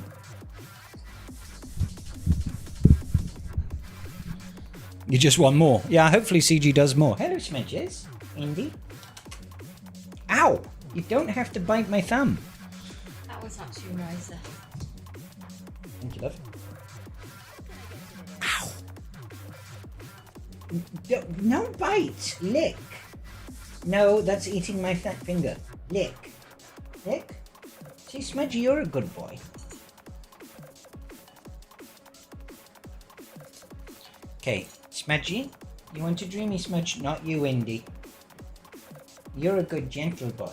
Speaker 1: You just want more. Yeah, hopefully CG does more. Hello, Smedges. Indy. Ow! You don't have to bite my thumb.
Speaker 2: That was not too noisy.
Speaker 1: Thank you, love. Ow! No bite! Lick! No, that's eating my fat finger. Lick. Lick? See, Smudgy, you're a good boy. Okay, Smudgy, you want to dreamy Smudge? Not you, Indy. You're a good gentle boy.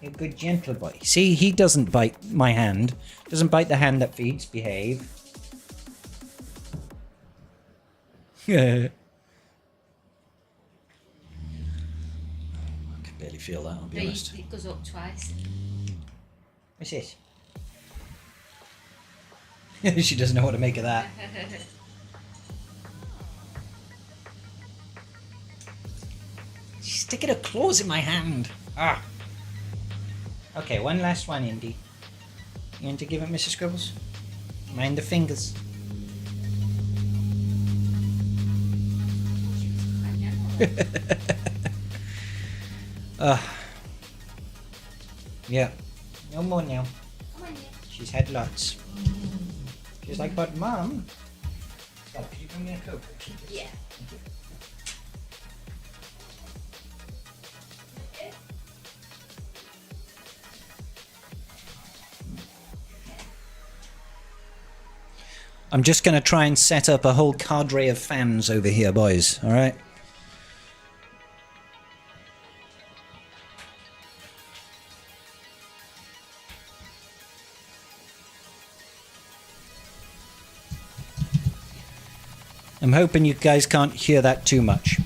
Speaker 1: You're a good gentle boy. See, he doesn't bite my hand. Doesn't bite the hand that feeds. Behave. I can barely feel that, I'll be honest.
Speaker 2: It goes up twice.
Speaker 1: What's this? She doesn't know what to make of that. She's sticking her claws in my hand. Ah. Okay, one last one, Indy. You want to give it, Mrs. Scribbles? Mind the fingers. Yeah. No more now.
Speaker 2: Come on,
Speaker 1: She's had lots. She's like, but Mom. Stop, can you bring me a Coke?
Speaker 2: yeah.
Speaker 1: Thank you. I'm just going to try and set up a whole cadre of fans over here, boys. All right? I'm hoping you guys can't hear that too much.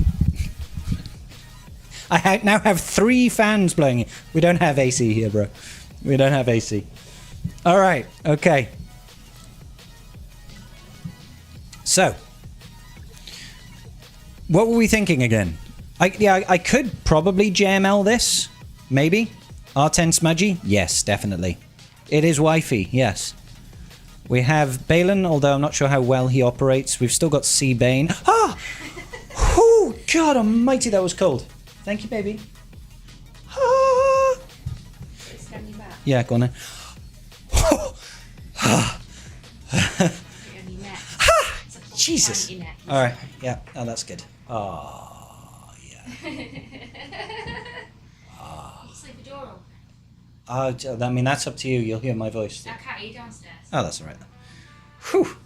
Speaker 1: I now have 3 fans blowing. We don't have AC here, bro. We don't have AC. All right. Okay. So, what were we thinking again? I could probably JML this. Maybe. R10 Smudgy? Yes, definitely. It is wifey, yes. We have Balin, although I'm not sure how well he operates. We've still got C Bane. Ah! Oh, God almighty, that was cold. Thank you, baby. Ah!
Speaker 2: Extend your back.
Speaker 1: Yeah, go on then.
Speaker 2: On your neck. It's like
Speaker 1: Jesus.
Speaker 2: your neck.
Speaker 1: All right. Yeah. Oh, that's good. Oh, yeah.
Speaker 2: You sleep the door open.
Speaker 1: I mean, that's up to you. You'll hear my voice.
Speaker 2: I can't hear you downstairs.
Speaker 1: Oh, that's all right then. Whew.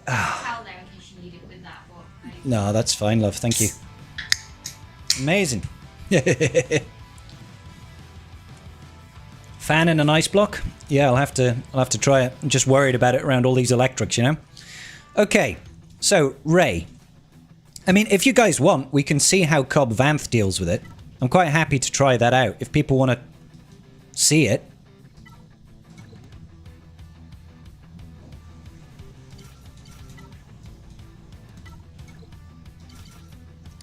Speaker 2: Towel there in case you need it with that, but
Speaker 1: No, that's fine, love. Thank you. Amazing. Fan in an ice block? Yeah, I'll have to try it. I'm just worried about it around all these electrics, you know? Okay, so Ray. I mean, if you guys want, we can see how Cobb Vanth deals with it. I'm quite happy to try that out if people want to see it.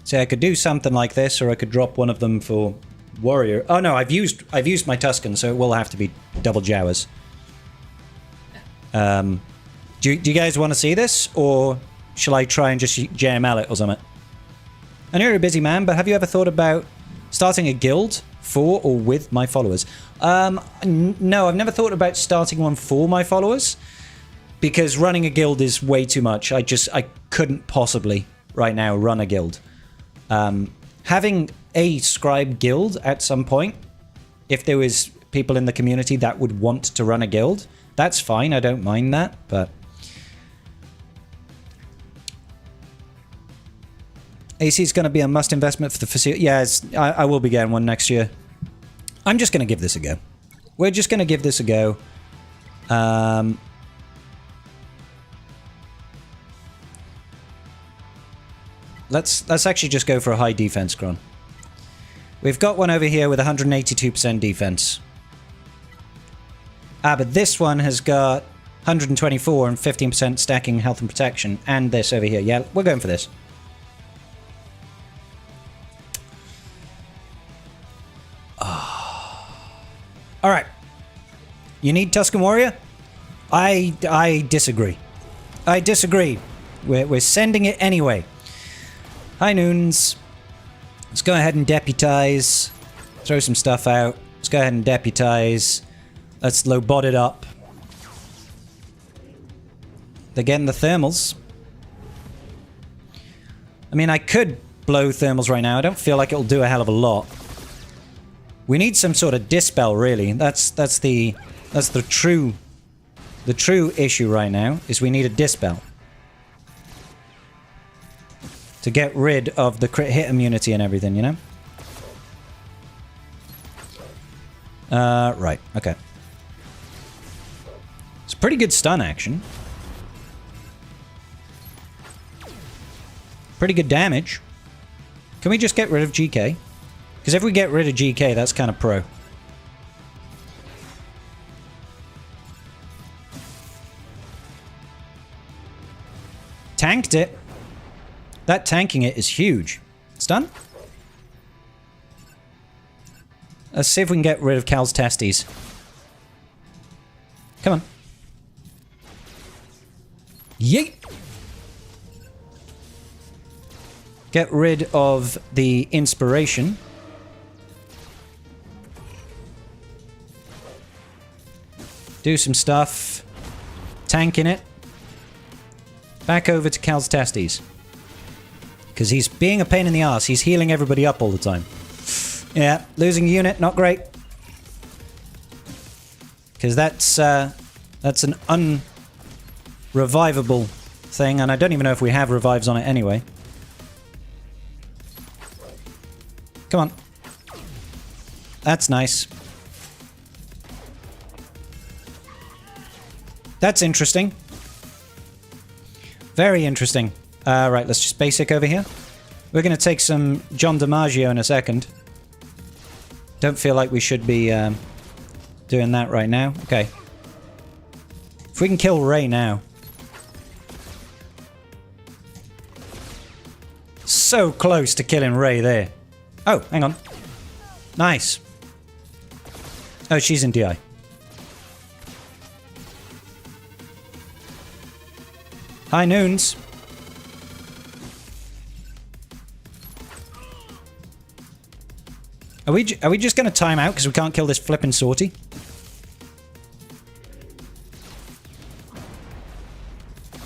Speaker 1: See, I could do something like this, or I could drop one of them for warrior. Oh no, I've used my Tuscan, so it will have to be double Jawas. Do you guys want to see this, or shall I try and just JML it or something? I know you're a busy man, but have you ever thought about starting a guild for or with my followers? No, I've never thought about starting one for my followers, because running a guild is way too much. I couldn't possibly right now run a guild. Having a scribe guild at some point, if there was people in the community that would want to run a guild, that's fine. I don't mind that, but AC is going to be a must investment for the foreseeable. Yeah, I will be getting one next year. I'm just going to give this a go. We're just going to give this a go. Let's actually just go for a high defense, Kron. We've got one over here with 182% defense. Ah, but this one has got 124 and 15% stacking health and protection. And this over here. Yeah, we're going for this. All right. You need Tuscan Warrior? I disagree. I disagree. We're sending it anyway. Hi, Noons. Let's go ahead and deputize. Throw some stuff out. Let's go ahead and deputize. Let's low-bot it up. They're getting the thermals. I mean, I could blow thermals right now. I don't feel like it'll do a hell of a lot. We need some sort of dispel, really. That's the true issue right now, is we need a dispel to get rid of the crit hit immunity and everything, you know? Right, okay. It's pretty good stun action. Pretty good damage. Can we just get rid of GK? Because if we get rid of GK, that's kind of pro. Tanked it. That tanking it is huge. It's done. Let's see if we can get rid of Cal's testes. Come on. Yeet! Get rid of the inspiration. Do some stuff. Tanking it. Back over to Cal's testes. Because he's being a pain in the ass. He's healing everybody up all the time. Yeah, losing a unit, not great. Because that's an revivable thing, and I don't even know if we have revives on it anyway. Come on. That's nice. That's interesting. Very interesting. Right, let's just basic over here. We're going to take some John DiMaggio in a second. Don't feel like we should be doing that right now. Okay. If we can kill Rey now. So close to killing Rey there. Oh, hang on. Nice. Oh, she's in DI. High noons. Are we just going to time out because we can't kill this flippin' sortie?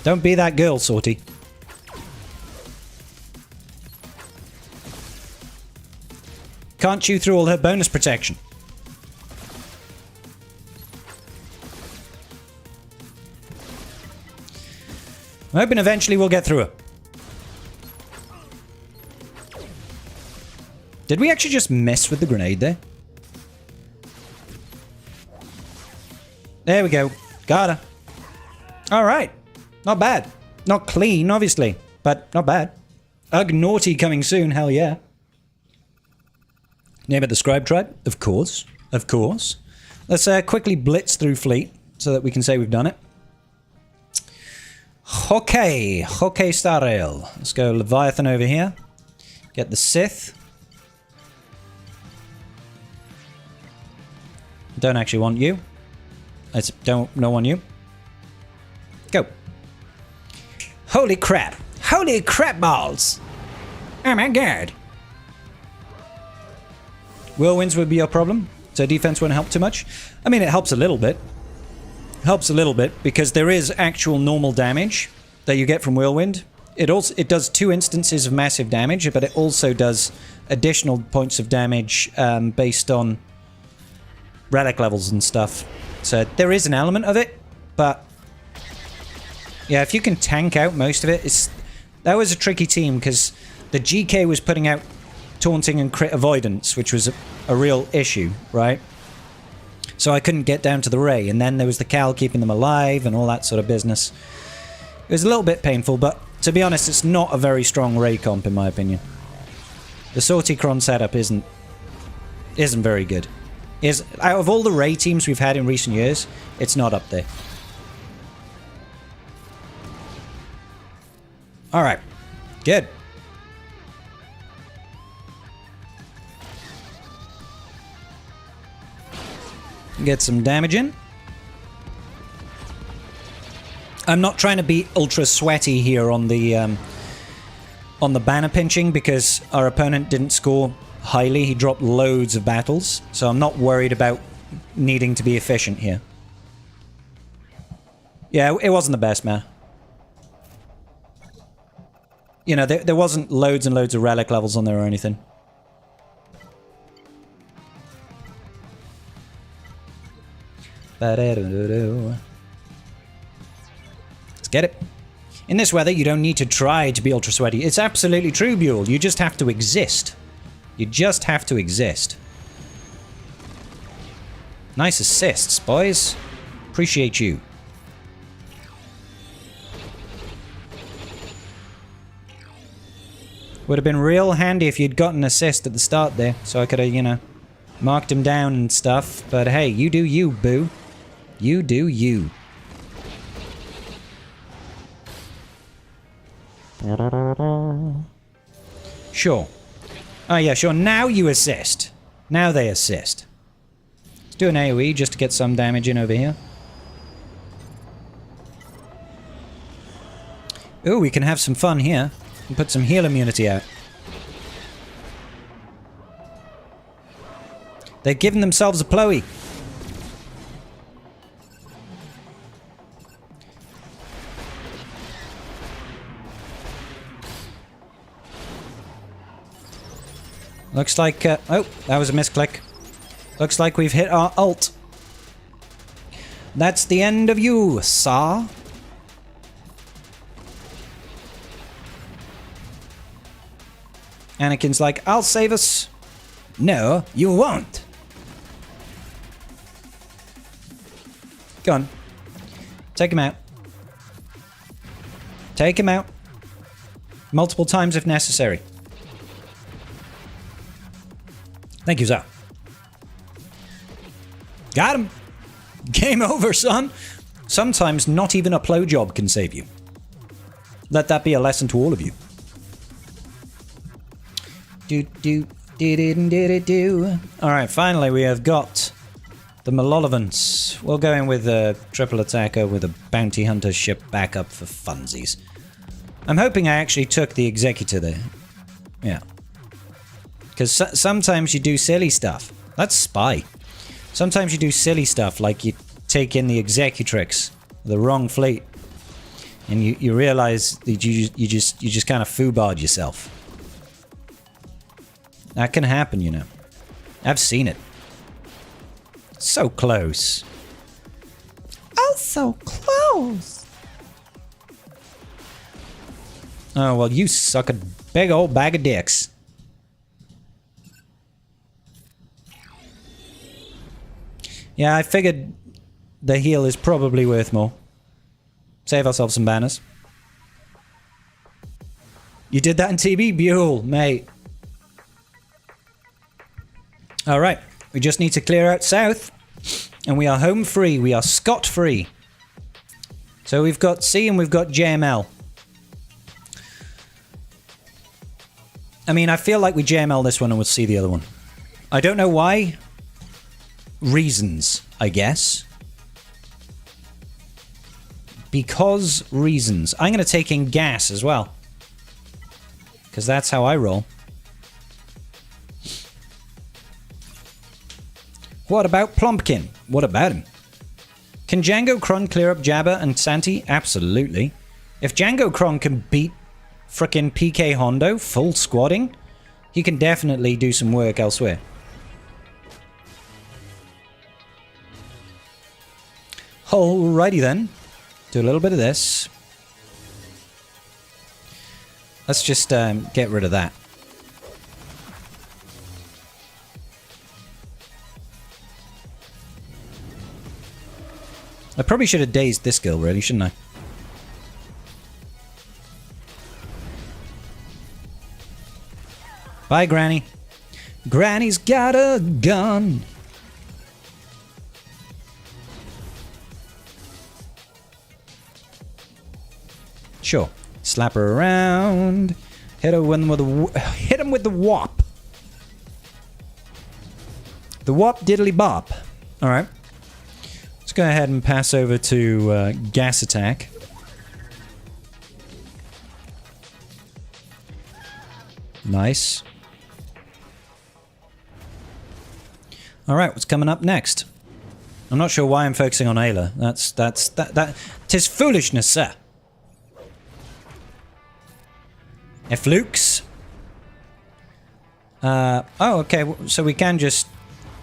Speaker 1: Don't be that girl, sortie. Can't chew through all her bonus protection. I'm hoping eventually we'll get through her. Did we actually just miss with the grenade there? There we go. Got her. Alright. Not bad. Not clean, obviously, but not bad. Ugh, naughty coming soon, hell yeah. Name it the Scribe Tribe? Of course. Of course. Let's quickly blitz through fleet so that we can say we've done it. Okay. Okay, Star Rail. Let's go Leviathan over here. Get the Sith. Don't actually want you. I don't want you. Go. Holy crap. Holy crap balls. Oh my god. Whirlwinds would be your problem, so defense won't help too much. I mean, it helps a little bit. Helps a little bit because there is actual normal damage that you get from Whirlwind. It does 2 instances of massive damage, but it also does additional points of damage based on relic levels and stuff. So there is an element of it, but yeah, if you can tank out most of it, that was a tricky team because the GK was putting out taunting and crit avoidance, which was a real issue, right? So I couldn't get down to the Rey, and then there was the Cal keeping them alive and all that sort of business. It was a little bit painful, but to be honest, it's not a very strong Rey comp in my opinion. The Sorticron setup isn't very good. Out of all the Rey teams we've had in recent years, it's not up there. Alright. Good. Get some damage in. I'm not trying to be ultra sweaty here on the banner pinching because our opponent didn't score highly. He dropped loads of battles, so I'm not worried about needing to be efficient here. Yeah, it wasn't the best, man. You know, there wasn't loads and loads of relic levels on there or anything. Let's get it. In this weather, you don't need to try to be ultra sweaty. It's absolutely true, Buell. You just have to exist. You just have to exist. Nice assists, boys. Appreciate you. Would have been real handy if you'd gotten an assist at the start there, so I could have, you know, marked him down and stuff. But hey, you do you, boo. You do you. Sure. Oh yeah, sure. Now you assist. Now they assist. Let's do an AoE just to get some damage in over here. Ooh, we can have some fun here. And put some heal immunity out. They've given themselves a ploey. Looks like... oh, that was a misclick. Looks like we've hit our ult. That's the end of you, Saw. Anakin's like, I'll save us. No, you won't. Go on. Take him out. Take him out. Multiple times if necessary. Thank you, sir. Got him. Game over, son. Sometimes not even a plow job can save you. Let that be a lesson to all of you. Alright, finally we have got the Malevolence. We'll go in with a triple attacker with a bounty hunter ship backup for funsies. I'm hoping I actually took the Executor there. Yeah. Because sometimes you do silly stuff. That's spy. Sometimes you do silly stuff like you take in the Executrix, the wrong fleet, and you realize that you just kind of foobarred yourself. That can happen, you know. I've seen it. So close. Oh, so close. Oh, well, you suck a big old bag of dicks. Yeah, I figured the heal is probably worth more. Save ourselves some banners. You did that in TB Buell, mate. Alright, we just need to clear out south. And we are home free. We are scot-free. So we've got C and we've got JML. I mean, I feel like we JML this one and we'll see the other one. I don't know why. Reasons, I guess. Because reasons. I'm going to take in gas as well. Because that's how I roll. What about Plumpkin? What about him? Can Django Kron clear up Jabba and Santi? Absolutely. If Django Kron can beat frickin' PK Hondo full squadding, he can definitely do some work elsewhere. Alrighty then. Do a little bit of this. Let's just get rid of that. I probably should have dazed this girl, really, shouldn't I? Bye, Granny. Granny's got a gun. Sure. Slap her around. Hit her with hit him with the whop. The whop diddly bop. All right. Let's go ahead and pass over to gas attack. Nice. All right, what's coming up next? I'm not sure why I'm focusing on Ayla. That 'tis foolishness, sir. Flukes. Oh, okay. So we can just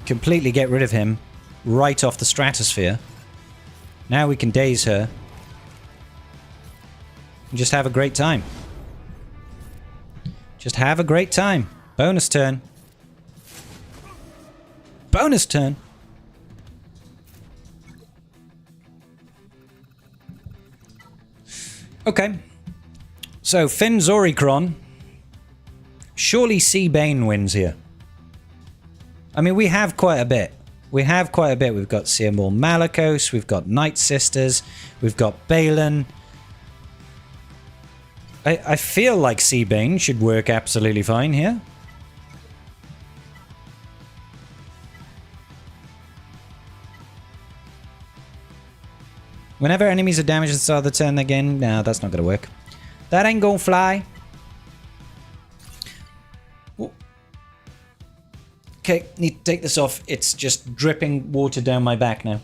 Speaker 1: completely get rid of him right off the stratosphere. Now we can daze her. And just have a great time. Just have a great time. Bonus turn. Bonus turn. Okay. So, Finn Zorikron. Surely C-Bane wins here. I mean, we have quite a bit. We have quite a bit. We've got Seamore Malakos. We've got Night Sisters. We've got Balin. I feel like C-Bane should work absolutely fine here. Whenever enemies are damaged at the start of the turn again... No, that's not going to work. That ain't gonna fly. Okay, need to take this off. It's just dripping water down my back now.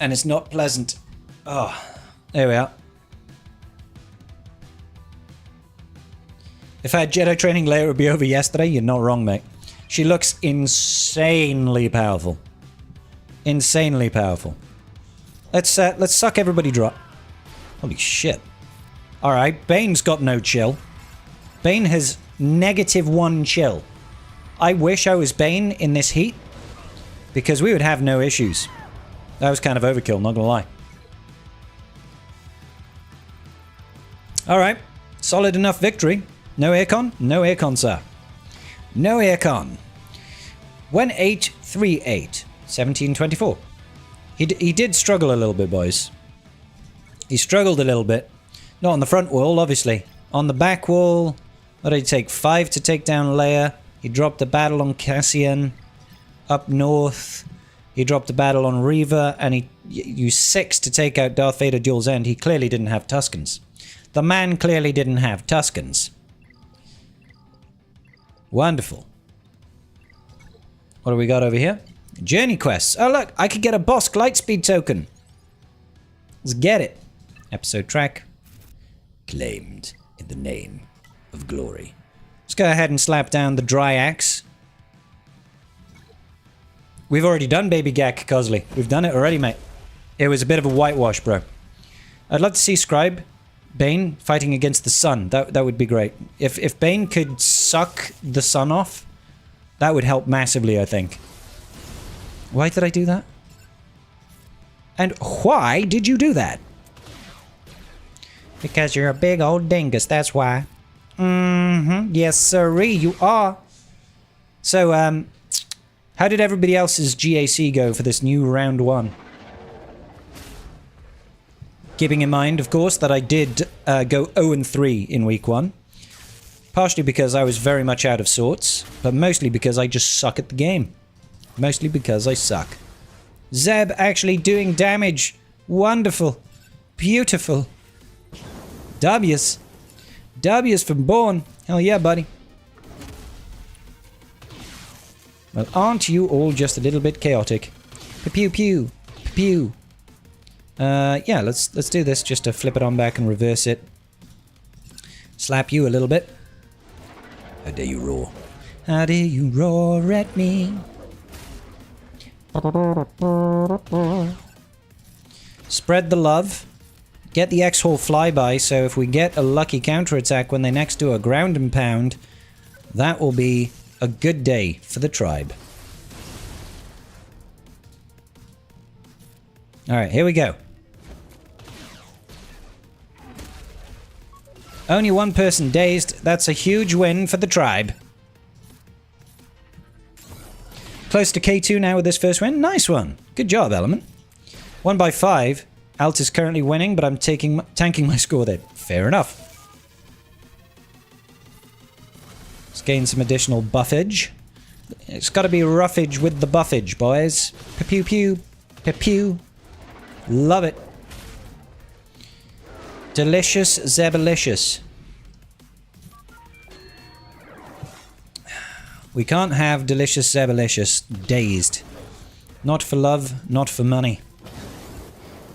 Speaker 1: And it's not pleasant. Oh, there we are. If I had Jedi training later, it would be over yesterday. You're not wrong, mate. She looks insanely powerful. Insanely powerful. Let's suck everybody dry. Holy shit. Alright, Bane's got no chill. Bane has -1 chill. I wish I was Bane in this heat, because we would have no issues. That was kind of overkill, not gonna lie. Alright, solid enough victory. No aircon? No aircon, sir. No aircon. 1838, 1724. He did struggle a little bit, boys. He struggled a little bit. Not on the front wall, obviously. On the back wall, what did he take? 5 to take down Leia. He dropped the battle on Cassian. Up north, he dropped the battle on Reva, and he used 6 to take out Darth Vader Duel's End. He clearly didn't have Tuscans. The man clearly didn't have Tuscans. Wonderful. What do we got over here? Journey quests. Oh look, I could get a Bosk Lightspeed token. Let's get it. Episode track. Claimed in the name of glory. Let's go ahead and slap down the dry axe. We've already done Baby GAC, Cosley. We've done it already, mate. It was a bit of a whitewash, bro. I'd love to see Scribe Bane fighting against the sun. That would be great. If Bane could suck the sun off, that would help massively, I think. Why did I do that? And why did you do that? Because you're a big old dingus, that's why. Yes, sirree, you are. So, how did everybody else's GAC go for this new round 1? Keeping in mind, of course, that I did go 0-3 in week 1. Partially because I was very much out of sorts, but mostly because I just suck at the game. Mostly because I suck. Zeb actually doing damage. Wonderful. Beautiful. W's. W's from Born. Hell yeah, buddy. Well, aren't you all just a little bit chaotic? Pew pew. Pew. Yeah, let's do this just to flip it on back and reverse it. Slap you a little bit. How dare you roar? How dare you roar at me? Spread the love. Get the X-Hall flyby, so if we get a lucky counterattack when they next do a ground and pound, that will be a good day for the tribe. Alright, here we go. Only one person dazed. That's a huge win for the tribe. Close to K2 now with this first win. Nice one. Good job, Element. 1 by 5. Alt is currently winning, but I'm tanking my score there. Fair enough. Let's gain some additional buffage. It's got to be roughage with the buffage, boys. Pew pew. Pew. Love it. Delicious Zebalicious. We can't have delicious Zebalicious dazed. Not for love, not for money.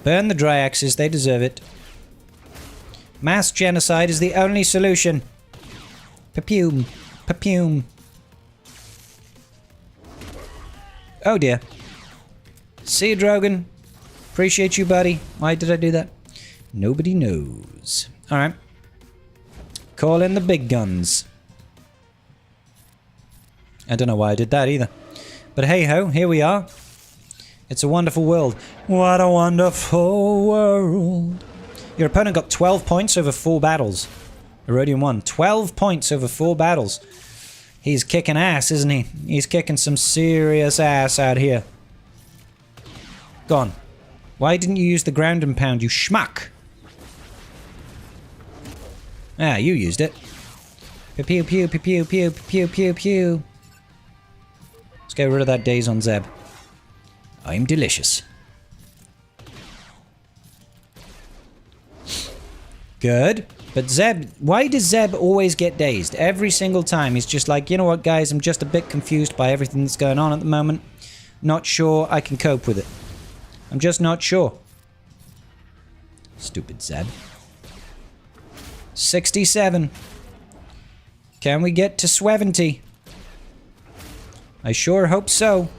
Speaker 1: Burn the dry axes, they deserve it. Mass genocide is the only solution. Papume. Papume. Oh dear. See you, Drogon. Appreciate you, buddy. Why did I do that? Nobody knows. Alright. Call in the big guns. I don't know why I did that either. But hey ho, here we are. It's a wonderful world. What a wonderful world. Your opponent got 12 points over 4 battles. Erodium 1. 12 points over 4 battles. He's kicking ass, isn't he? He's kicking some serious ass out here. Gone. Why didn't you use the ground and pound, you schmuck? Ah, you used it. Pew pew pew pew pew pew pew pew. Let's get rid of that daze on Zeb. I'm delicious. Good. But Zeb, why does Zeb always get dazed? Every single time he's just like, you know what guys, I'm just a bit confused by everything that's going on at the moment. Not sure I can cope with it. I'm just not sure. Stupid Zeb. 67. Can we get to 70? I sure hope so.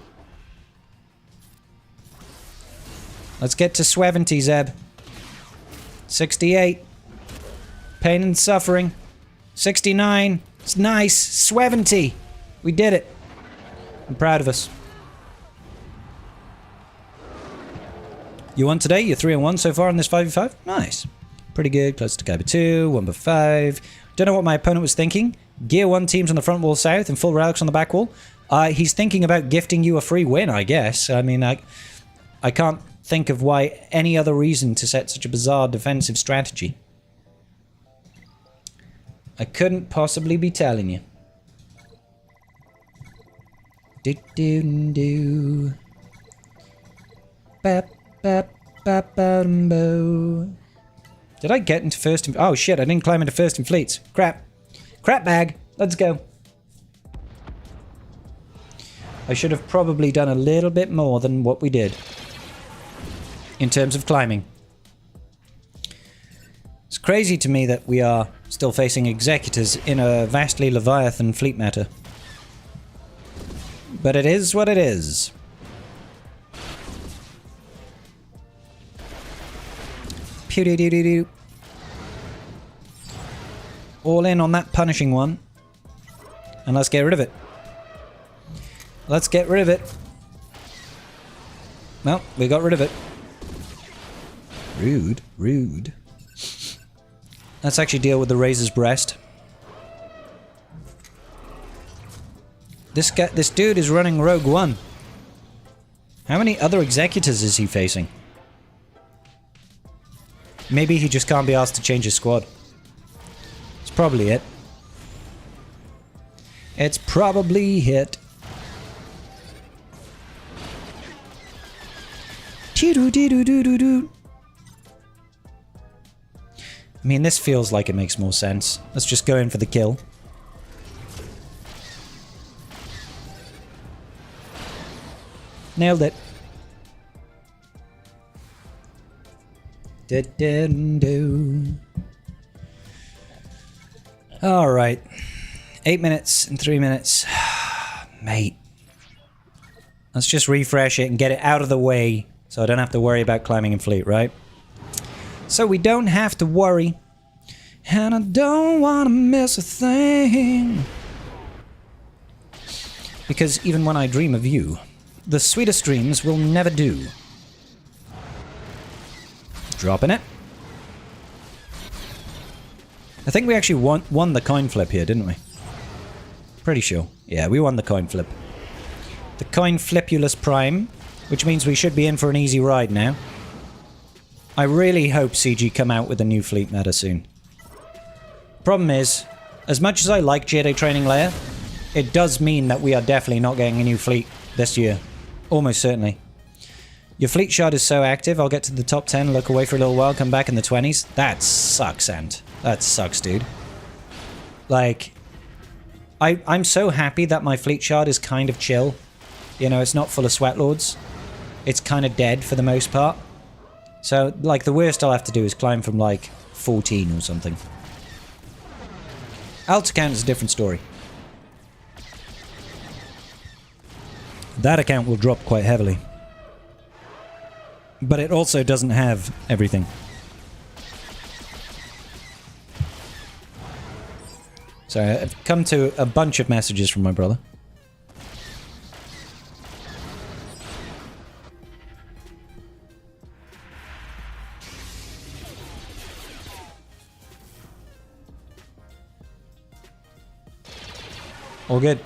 Speaker 1: Let's get to 70, Zeb. 68. Pain and suffering. 69. It's nice. 70. We did it. I'm proud of us. You won today. You're 3-1 so far in this 5v5. Nice. Pretty good. Close to Kyber 2. 1/5. Don't know what my opponent was thinking. Gear 1 teams on the front wall south and full relics on the back wall. He's thinking about gifting you a free win, I guess. I mean, I can't think of why any other reason to set such a bizarre defensive strategy. I couldn't possibly be telling you. Do-do-do. Bap, bap, bap, bam, Did I get into first in... Oh shit, I didn't climb into first in fleets. Crap. Crap bag. Let's go. I should have probably done a little bit more than what we did. In terms of climbing. It's crazy to me that we are still facing executors in a vastly Leviathan fleet matter. But it is what it is. Pew-doo-doo-doo-doo. All in on that punishing one. And let's get rid of it. Let's get rid of it. Well, we got rid of it. Rude, rude. Let's actually deal with the Razor's Breast. This dude is running Rogue One. How many other executors is he facing? Maybe he just can't be asked to change his squad. It's probably it. It's probably it. I mean, this feels like it makes more sense. Let's just go in for the kill. Nailed it. Alright. 8 minutes and 3 minutes. Mate. Let's just refresh it and get it out of the way so I don't have to worry about climbing in fleet, right? So we don't have to worry. And I don't want to miss a thing. Because even when I dream of you, the sweetest dreams will never do. Dropping it. I think we actually won the coin flip here, didn't we? Pretty sure. Yeah, we won the coin flip. The coin flipulous prime, which means we should be in for an easy ride now. I really hope CG come out with a new fleet meta soon. Problem is, as much as I like Jedi Training Layer, it does mean that we are definitely not getting a new fleet this year. Almost certainly. Your fleet shard is so active, I'll get to the top 10, look away for a little while, come back in the 20s. That sucks, Ant. That sucks, dude. Like, I'm so happy that my fleet shard is kind of chill. You know, it's not full of sweat lords. It's kind of dead for the most part. So, like, the worst I'll have to do is climb from, like, 14 or something. Alt account is a different story. That account will drop quite heavily. But it also doesn't have everything. So I've come to a bunch of messages from my brother. All good.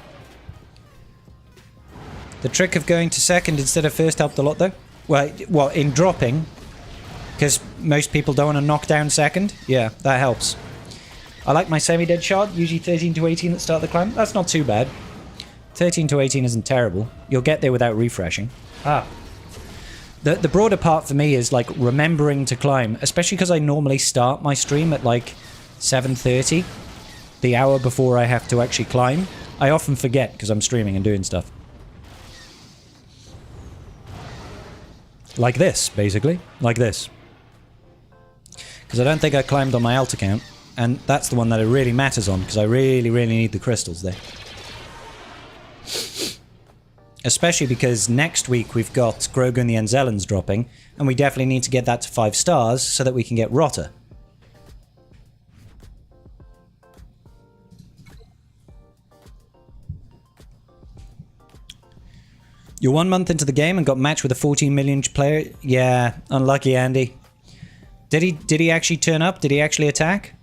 Speaker 1: The trick of going to second instead of first helped a lot though. Well, in dropping, because most people don't want to knock down second. Yeah, that helps. I like my semi-dead shard, usually 13 to 18 at the start of the climb. That's not too bad. 13 to 18 isn't terrible. You'll get there without refreshing. The broader part for me is like remembering to climb, especially because I normally start my stream at like 7:30, the hour before I have to actually climb. I often forget because I'm streaming and doing stuff. Like this, basically. Like this. Because I don't think I climbed on my alt account, and that's the one that it really matters on, because I really, really need the crystals there. Especially because next week we've got Grogu and the Enzellans dropping, and we definitely need to get that to 5 stars so that we can get Rotter. You're 1 month into the game and got matched with a 14 million player? Yeah, unlucky Andy. Did he actually turn up? Did he actually attack?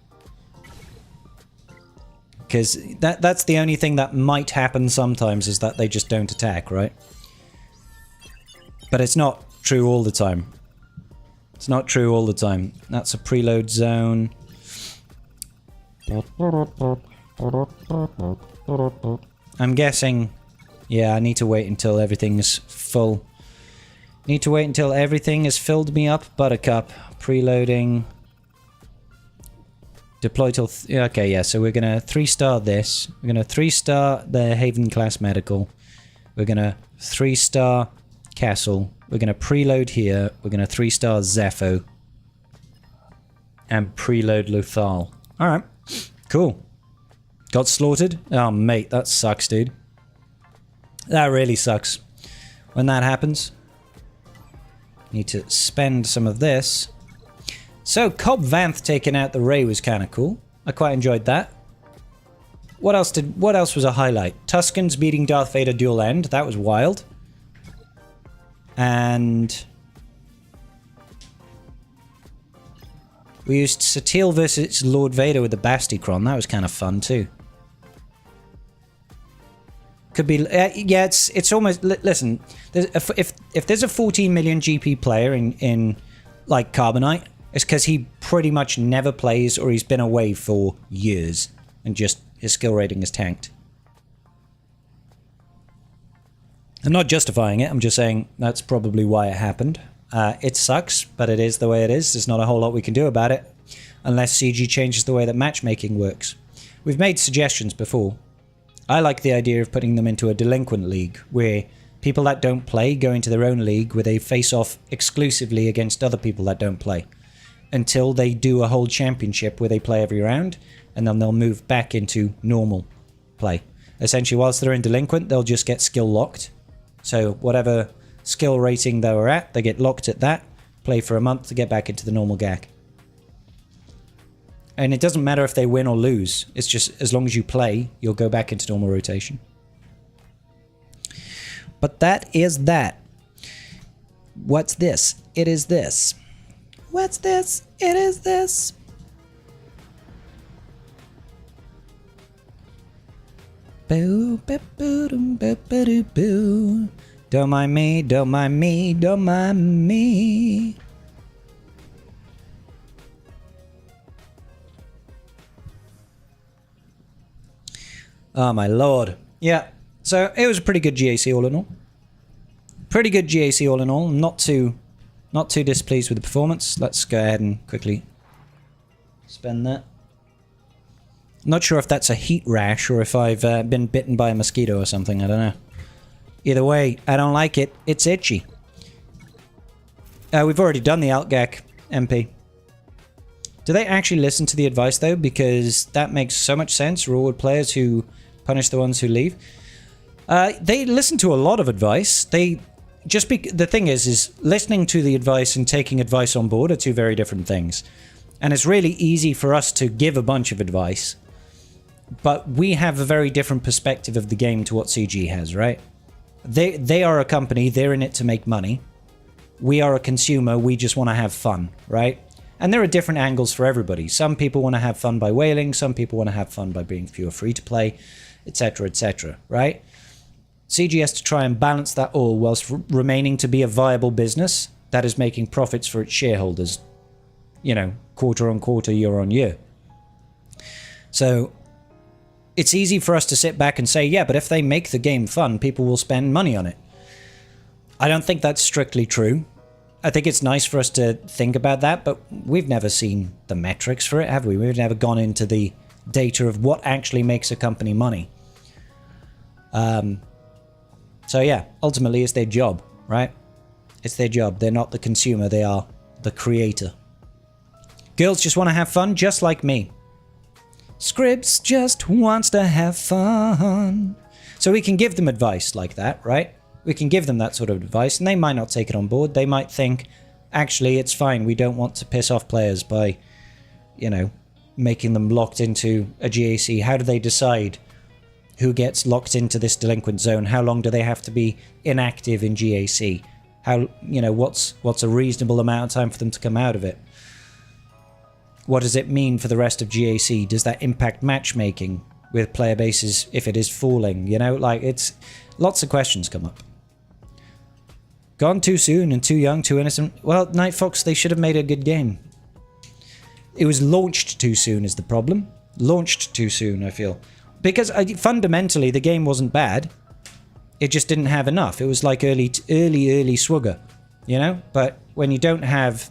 Speaker 1: Because that's the only thing that might happen sometimes, is that they just don't attack, right? But it's not true all the time. It's not true all the time. That's a preload zone. I'm guessing... Yeah, I need to wait until everything's full. Need to wait until everything has filled me up. Buttercup. Preloading. Deploy till... okay, yeah, so we're going to 3-star this. We're going to 3-star the Haven class medical. We're going to 3-star castle. We're going to preload here. We're going to 3-star Zepho. And preload Lothal. Alright, cool. Got slaughtered? Oh, mate, that sucks, dude. That really sucks. When that happens. Need to spend some of this. So, Cobb Vanth taking out the Ray was kind of cool. I quite enjoyed that. What else was a highlight? Tuscans beating Darth Vader dual end. That was wild. And... we used Satele versus Lord Vader with the Basticron. That was kind of fun too. Could be... yeah, it's almost... listen, if there's a 14 million GP player in like, Carbonite, it's because he pretty much never plays or he's been away for years and just his skill rating is tanked. I'm not justifying it, I'm just saying that's probably why it happened. It sucks, but it is the way it is. There's not a whole lot we can do about it, unless CG changes the way that matchmaking works. We've made suggestions before. I like the idea of putting them into a delinquent league, where people that don't play go into their own league where they face off exclusively against other people that don't play, until they do a whole championship where they play every round, and then they'll move back into normal play. Essentially, whilst they're in delinquent, they'll just get skill locked. So whatever skill rating they were at, they get locked at that, play for a month to get back into the normal GAC. And it doesn't matter if they win or lose, it's just as long as you play, you'll go back into normal rotation. But that is that. What's this? It is this. What's this? It is this. Boo, boo, boo, boo, boo, boo. Don't mind me, don't mind me, don't mind me. Oh my lord. Yeah, so it was a pretty good GAC all in all. Pretty good GAC all in all. Not too displeased with the performance. Let's go ahead and quickly spend that. Not sure if that's a heat rash or if I've been bitten by a mosquito or something. I don't know. Either way, I don't like it. It's itchy. We've already done the AltGAC MP. Do they actually listen to the advice though? Because that makes so much sense. Reward players who punish the ones who leave. They listen to a lot of advice. The thing is listening to the advice and taking advice on board are two very different things. And it's really easy for us to give a bunch of advice, but we have a very different perspective of the game to what CG has, right? They are a company, they're in it to make money. We are a consumer, we just want to have fun, right? And there are different angles for everybody. Some people want to have fun by whaling, some people want to have fun by being pure free to play, etc., right? CG has to try and balance that all whilst remaining to be a viable business that is making profits for its shareholders, you know, quarter on quarter, year on year. So it's easy for us to sit back and say, yeah, but if they make the game fun, people will spend money on it. I don't think that's strictly true. I think it's nice for us to think about that, but we've never seen the metrics for it, have we? We've never gone into the data of what actually makes a company money. So yeah, ultimately it's their job, right? It's their job. They're not the consumer, they are the creator. Girls just want to have fun, just like me. Scripps just wants to have fun. So we can give them advice like that, right? We can give them that sort of advice, and they might not take it on board. They might think, actually, it's fine. We don't want to piss off players by, you know, making them locked into a GAC. How do they decide who gets locked into this delinquent zone? How long do they have to be inactive in GAC? How, you know, what's a reasonable amount of time for them to come out of it? What does it mean for the rest of GAC? Does that impact matchmaking with player bases if it is falling? You know, like, it's lots of questions come up. Gone too soon and too young, too innocent. Well, Night Fox, they should have made a good game. It was launched too soon is the problem. Launched too soon, I feel. Because fundamentally, the game wasn't bad. It just didn't have enough. It was like early swugger, you know? But when you don't have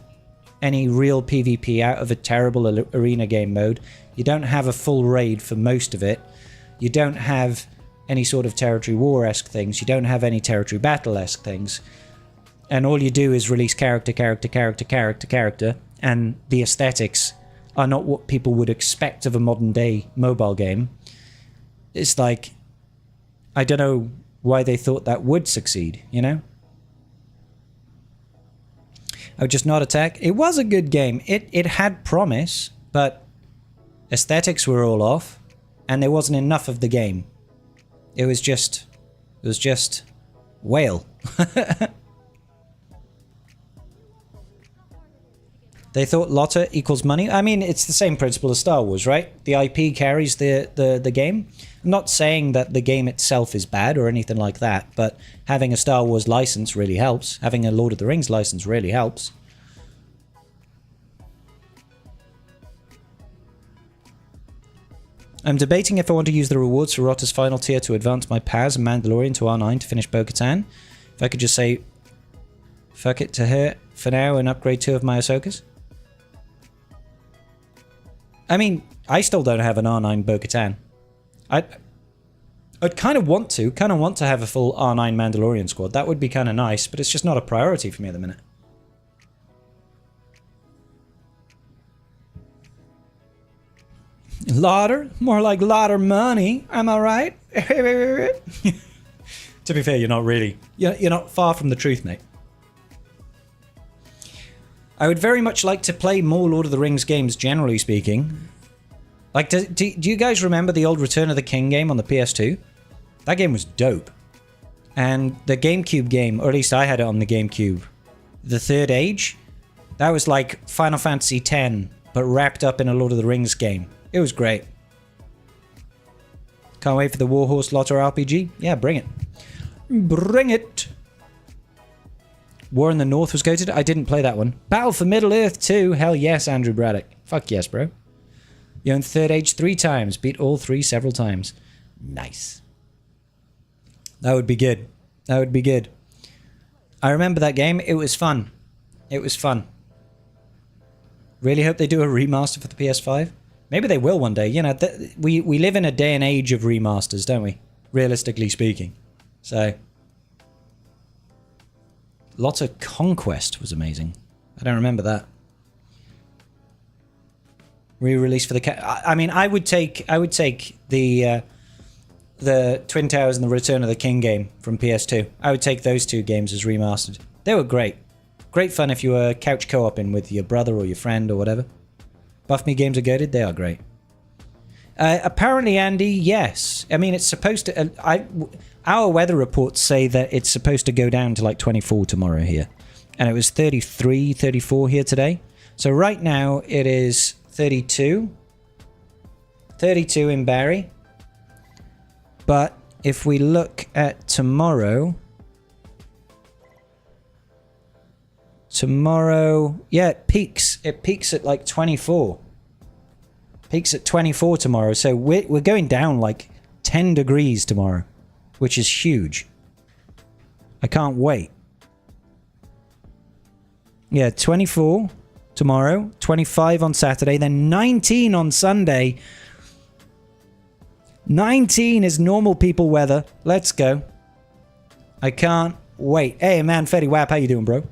Speaker 1: any real PvP out of a terrible arena game mode, you don't have a full raid for most of it, you don't have any sort of territory war-esque things, you don't have any territory battle-esque things, and all you do is release character, and the aesthetics are not what people would expect of a modern-day mobile game. It's like, I don't know why they thought that would succeed, you know? I would just not attack. It was a good game. It had promise, but aesthetics were all off, and there wasn't enough of the game. It was just whale. They thought Lotta equals money. I mean, it's the same principle as Star Wars, right? The IP carries the game. I'm not saying that the game itself is bad or anything like that, but having a Star Wars license really helps. Having a Lord of the Rings license really helps. I'm debating if I want to use the rewards for Rotta's final tier to advance my Paz and Mandalorian to R9 to finish Bo-Katan. If I could just say fuck it to her for now and upgrade 2 of my Ahsokas. I mean, I still don't have an R9 Bo-Katan. I'd kind of want to have a full R9 Mandalorian squad. That would be kind of nice, but it's just not a priority for me at the minute. Lauder? More like lauder money, am I right? To be fair, you're not really. You're not far from the truth, mate. I would very much like to play more Lord of the Rings games, generally speaking. Like, do you guys remember the old Return of the King game on the PS2? That game was dope. And the GameCube game, or at least I had it on the GameCube, The Third Age, that was like Final Fantasy X, but wrapped up in a Lord of the Rings game. It was great. Can't wait for the Warhorse Lotter RPG. Yeah, bring it. Bring it! War in the North was goated. I didn't play that one. Battle for Middle-earth 2. Hell yes, Andrew Braddock. Fuck yes, bro. You owned Third Age 3 times. Beat all 3 several times. Nice. That would be good. That would be good. I remember that game. It was fun. It was fun. Really hope they do a remaster for the PS5. Maybe they will one day. You know, we live in a day and age of remasters, don't we? Realistically speaking. So... Lots of Conquest was amazing. I don't remember that. Re-release for the I mean, I would take the Twin Towers and the Return of the King game from PS2. I would take those 2 games as remastered. They were great. Great fun if you were couch co-oping with your brother or your friend or whatever. Buff Me games are goated. They are great. Apparently, Andy, yes. I mean, it's supposed to... our weather reports say that it's supposed to go down to like 24 tomorrow here. And it was 33, 34 here today. So right now, it is 32. 32 in Barrie. But if we look at tomorrow... Tomorrow... Yeah, it peaks. It peaks at like 24. Peaks at 24 tomorrow. So we're going down like 10 degrees tomorrow. Which is huge. I can't wait. Yeah, 24 tomorrow. 25 on Saturday. Then 19 on Sunday. 19 is normal people weather. Let's go. I can't wait. Hey, man, Fetty Wap, how you doing, bro?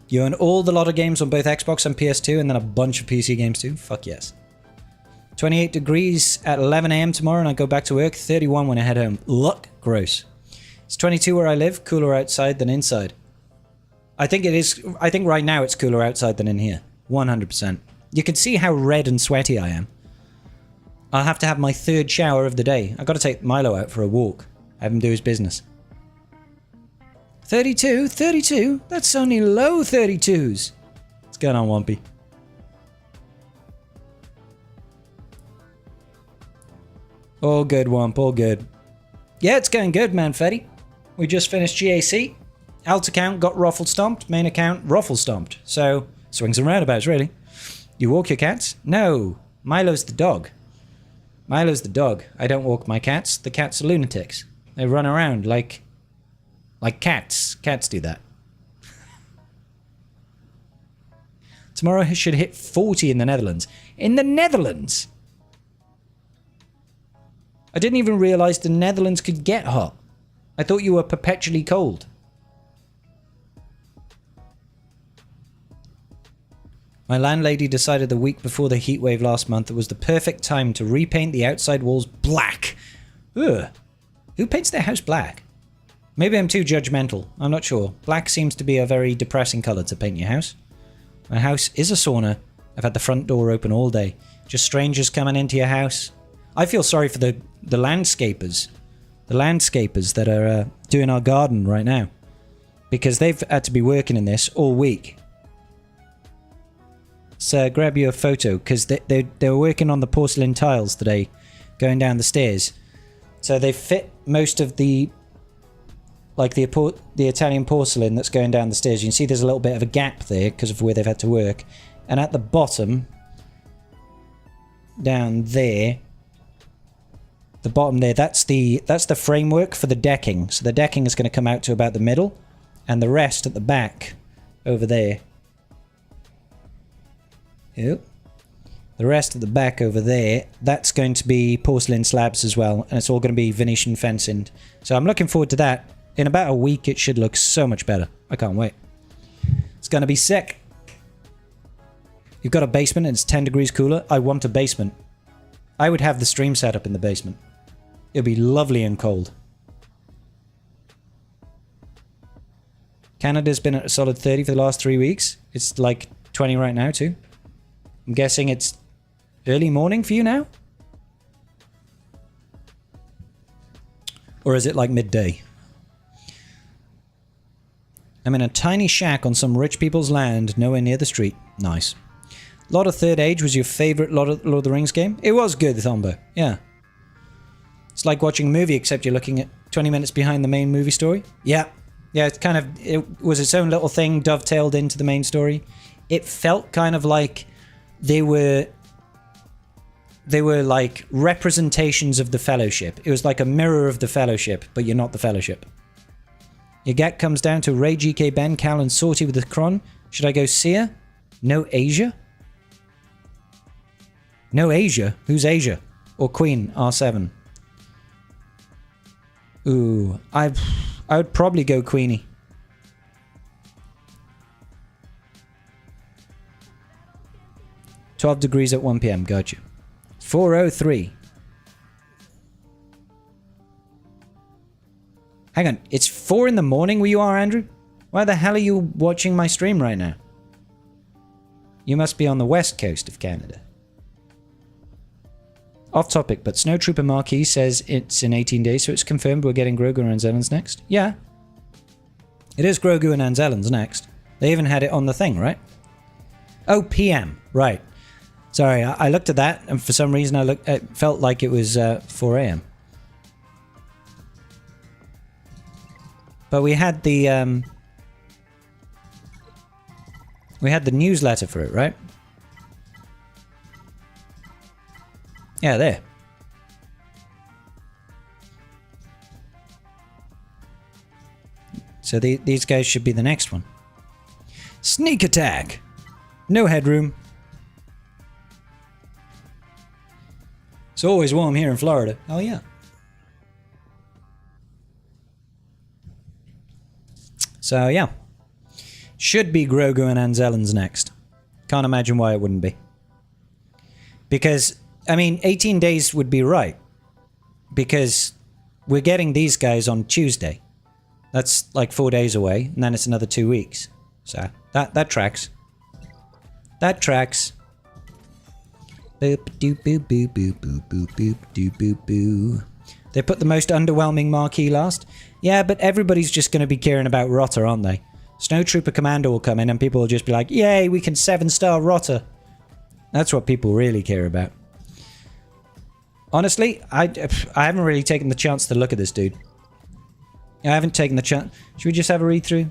Speaker 1: You own all the lot of games on both Xbox and PS2 and then a bunch of PC games too? Fuck yes. 28 degrees at 11 AM tomorrow and I go back to work. 31 when I head home. Look, gross. It's 22 where I live. Cooler outside than inside. I think it is. I think right now it's cooler outside than in here. 100%. You can see how red and sweaty I am. I'll have to have my third shower of the day. I've got to take Milo out for a walk. Have him do his business. 32? 32? That's only low 32s. What's going on, Wumpy? All good, Wump, all good. Yeah, it's going good, man, Fetty. We just finished GAC. Alt account got ruffle stomped. Main account ruffle stomped. So, swings and roundabouts, really. You walk your cats? No. Milo's the dog. Milo's the dog. I don't walk my cats. The cats are lunatics. They run around like cats. Cats do that. Tomorrow should hit 40 in the Netherlands. In the Netherlands? I didn't even realize the Netherlands could get hot. I thought you were perpetually cold. My landlady decided the week before the heatwave last month it was the perfect time to repaint the outside walls black. Ugh. Who paints their house black? Maybe I'm too judgmental. I'm not sure. Black seems to be a very depressing colour to paint your house. My house is a sauna. I've had the front door open all day. Just strangers coming into your house. I feel sorry for the landscapers. The landscapers that are doing our garden right now. Because they've had to be working in this all week. So grab you a photo, because they were working on the porcelain tiles today, going down the stairs. So they fit most of the Italian porcelain that's going down the stairs. You can see there's a little bit of a gap there because of where they've had to work. And at the bottom, down there, the bottom there, that's the framework for the decking. So the decking is going to come out to about the middle, and the rest at the back over there. Yep. The rest of the back over there, that's going to be porcelain slabs as well, and it's all going to be Venetian fencing. So I'm looking forward to that. In about a week, it should look so much better. I can't wait. It's going to be sick. You've got a basement and it's 10 degrees cooler. I want a basement. I would have the stream set up in the basement. It'd be lovely and cold. Canada's been at a solid 30 for the last 3 weeks. It's like 20 right now too. I'm guessing it's early morning for you now? Or is it like midday? I'm in a tiny shack on some rich people's land, nowhere near the street. Nice. Lot of Third Age was your favourite Lord of the Rings game? It was good, Thombo. Yeah. It's like watching a movie, except you're looking at 20 minutes behind the main movie story. Yeah. Yeah, it was its own little thing, dovetailed into the main story. It felt kind of like they were like representations of the Fellowship. It was like a mirror of the Fellowship, but you're not the Fellowship. Your GAC comes down to Ray, GK, Ben, Cal, and Sorty with the Cron. Should I go Seer? No Asia? No Asia? Who's Asia? Or Queen, R7? Ooh, I would probably go Queenie. "12 degrees at 1 PM, got you. 4:03. Hang on, it's 4 in the morning where you are, Andrew? Why the hell are you watching my stream right now? You must be on the west coast of Canada. Off topic, but Snowtrooper Marquis says it's in 18 days, so it's confirmed we're getting Grogu and Anzellans next. Yeah. It is Grogu and Anzellans next. They even had it on the thing, right? Oh, PM. Right. Sorry, I looked at that, and for some reason it felt like it was 4 AM. But we had the newsletter for it, right? Yeah, there. So these guys should be the next one. Sneak attack. No headroom. It's always warm here in Florida. Oh yeah. So yeah. Should be Grogu and Anzellans next. Can't imagine why it wouldn't be. Because, I mean, 18 days would be right. Because we're getting these guys on Tuesday. That's like 4 days away, and then it's another 2 weeks. So, that tracks. That tracks. Boop doop boop boop boop boop boop boop doop boop boo. They put the most underwhelming marquee last. Yeah, but everybody's just going to be caring about Rotter, aren't they? Snowtrooper Commander will come in and people will just be like, yay, we can 7-star Rotter. That's what people really care about. Honestly, I haven't really taken the chance to look at this dude. I haven't taken the chance. Should we just have a read through?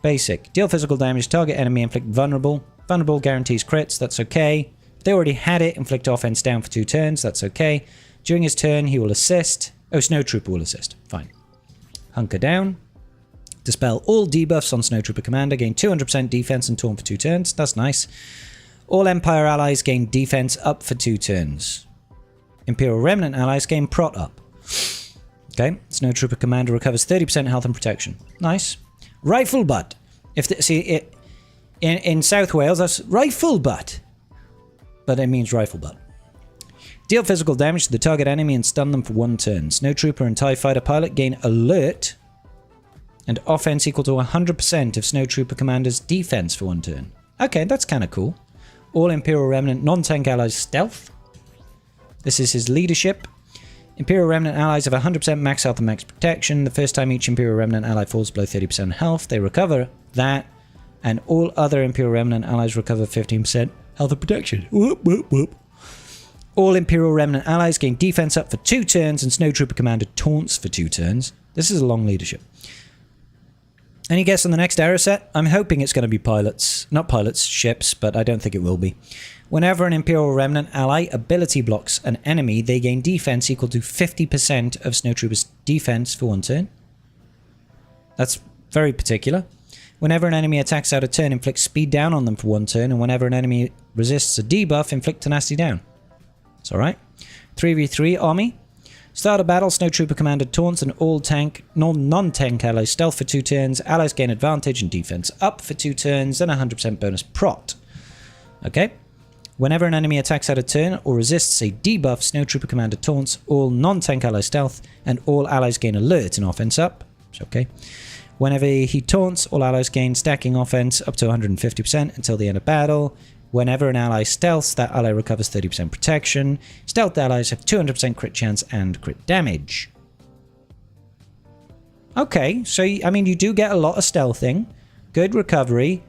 Speaker 1: Basic. Deal physical damage. Target enemy inflict vulnerable. Vulnerable guarantees crits. That's okay. If they already had it, inflict offense down for 2 turns. That's okay. During his turn, he will assist. Oh, Snowtrooper will assist. Fine. Hunker down. Dispel all debuffs on Snowtrooper Commander. Gain 200% defense and taunt for 2 turns. That's nice. All Empire allies gain defense up for 2 turns. Imperial Remnant allies gain prot up. Okay. Snowtrooper Commander recovers 30% health and protection. Nice. Rifle butt. In South Wales, that's rifle butt. But it means rifle butt. Deal physical damage to the target enemy and stun them for 1 turn. Snowtrooper and TIE Fighter pilot gain alert and offense equal to 100% of Snowtrooper Commander's defense for 1 turn. Okay, that's kind of cool. All Imperial Remnant non-tank allies stealth. This is his leadership. Imperial Remnant allies have 100% max health and max protection. The first time each Imperial Remnant ally falls below 30% health, they recover that. And all other Imperial Remnant allies recover 15% health and protection. Whoop, whoop, whoop. All Imperial Remnant allies gain defense up for 2 turns, and Snowtrooper Commander taunts for 2 turns. This is a long leadership. Any guess on the next error set? I'm hoping it's going to be pilots. Not pilots, ships, but I don't think it will be. Whenever an Imperial Remnant ally ability blocks an enemy, they gain defense equal to 50% of Snowtrooper's defense for 1 turn. That's very particular. Whenever an enemy attacks out of turn, inflict speed down on them for 1 turn, and whenever an enemy resists a debuff, inflict tenacity down. It's alright. 3v3 army. Start a battle, Snowtrooper Commander taunts and all tank, non-tank allies stealth for 2 turns. Allies gain advantage and defense up for 2 turns and 100% bonus prot. Okay. Whenever an enemy attacks out of turn or resists a debuff, Snowtrooper Commander taunts all non-tank allies stealth and all allies gain alert and offense up. It's okay. Whenever he taunts, all allies gain stacking offense up to 150% until the end of battle. Whenever an ally stealths, that ally recovers 30% protection. Stealth allies have 200% crit chance and crit damage. Okay, so, I mean, you do get a lot of stealthing. Good recovery.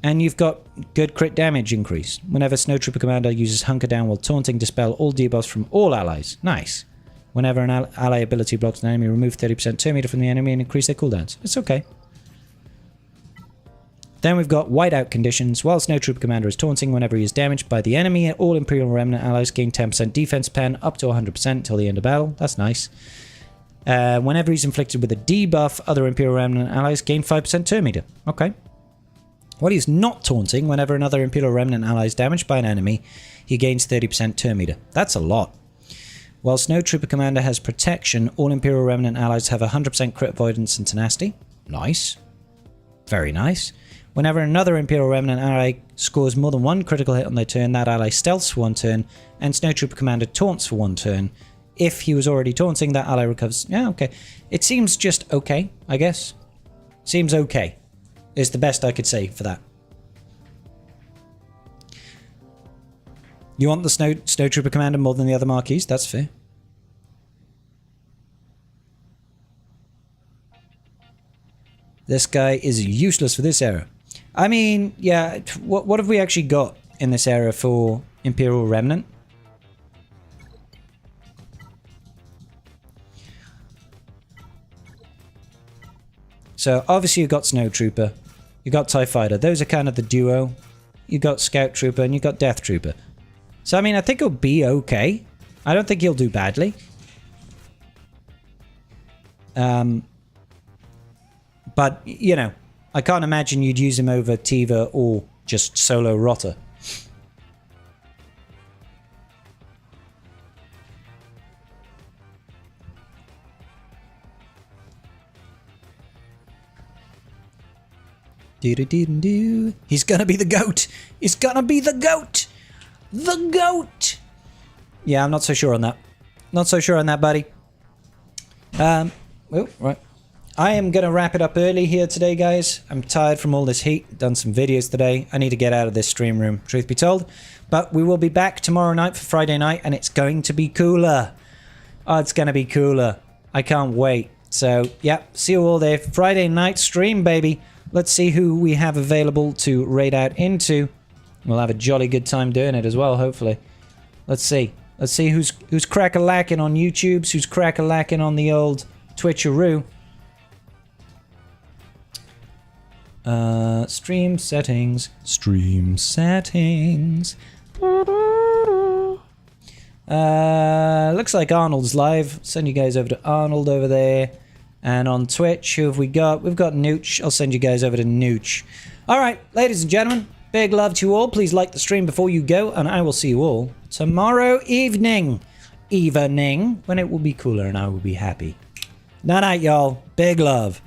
Speaker 1: And you've got good crit damage increase. Whenever Snowtrooper Commander uses Hunker Down while taunting, dispel all debuffs from all allies. Nice. Whenever an ally ability blocks an enemy, remove 30% turn meter from the enemy and increase their cooldowns. It's okay. Then we've got whiteout conditions. While Snowtrooper Commander is taunting, whenever he is damaged by the enemy, all Imperial Remnant allies gain 10% defense pen up to 100% until the end of battle. That's nice. Whenever he's inflicted with a debuff, other Imperial Remnant allies gain 5% turn meter. Okay. While he's not taunting, whenever another Imperial Remnant ally is damaged by an enemy, he gains 30% turn meter. That's a lot. While Snowtrooper Commander has protection, all Imperial Remnant allies have 100% crit avoidance and tenacity. Nice. Very nice. Whenever another Imperial Remnant ally scores more than 1 critical hit on their turn, that ally stealths for 1 turn, and Snowtrooper Commander taunts for 1 turn. If he was already taunting, that ally recovers. Yeah, okay. It seems just okay, I guess. Seems okay. Is the best I could say for that. You want the Snowtrooper Commander more than the other marquees? That's fair. This guy is useless for this era. I mean, yeah, what have we actually got in this era for Imperial Remnant? So, obviously you've got Snowtrooper, you've got TIE Fighter, those are kind of the duo. You've got Scout Trooper and you've got Death Trooper. So, I mean, I think he'll be okay. I don't think he'll do badly. But, you know, I can't imagine you'd use him over Tiva or just solo Rotter. Do-do-do-do. He's gonna be the GOAT! He's gonna be the GOAT! The GOAT! Yeah, I'm not so sure on that. Not so sure on that, buddy. Oh, right. I am going to wrap it up early here today, guys. I'm tired from all this heat. Done some videos today. I need to get out of this stream room, truth be told. But we will be back tomorrow night for Friday night, and it's going to be cooler. Oh, it's going to be cooler. I can't wait. So, yeah, see you all there. Friday night stream, baby. Let's see who we have available to raid out into. We'll have a jolly good time doing it as well, hopefully. Let's see. Let's see who's crack-a-lacking on YouTubes, who's crack-a-lacking on the old Twitcheroo. Stream settings. Stream settings. Looks like Arnold's live. Send you guys over to Arnold over there. And on Twitch, who have we got? We've got Nooch. I'll send you guys over to Nooch. Alright, ladies and gentlemen, big love to you all. Please like the stream before you go, and I will see you all tomorrow evening. When it will be cooler and I will be happy. Night night, y'all. Big love.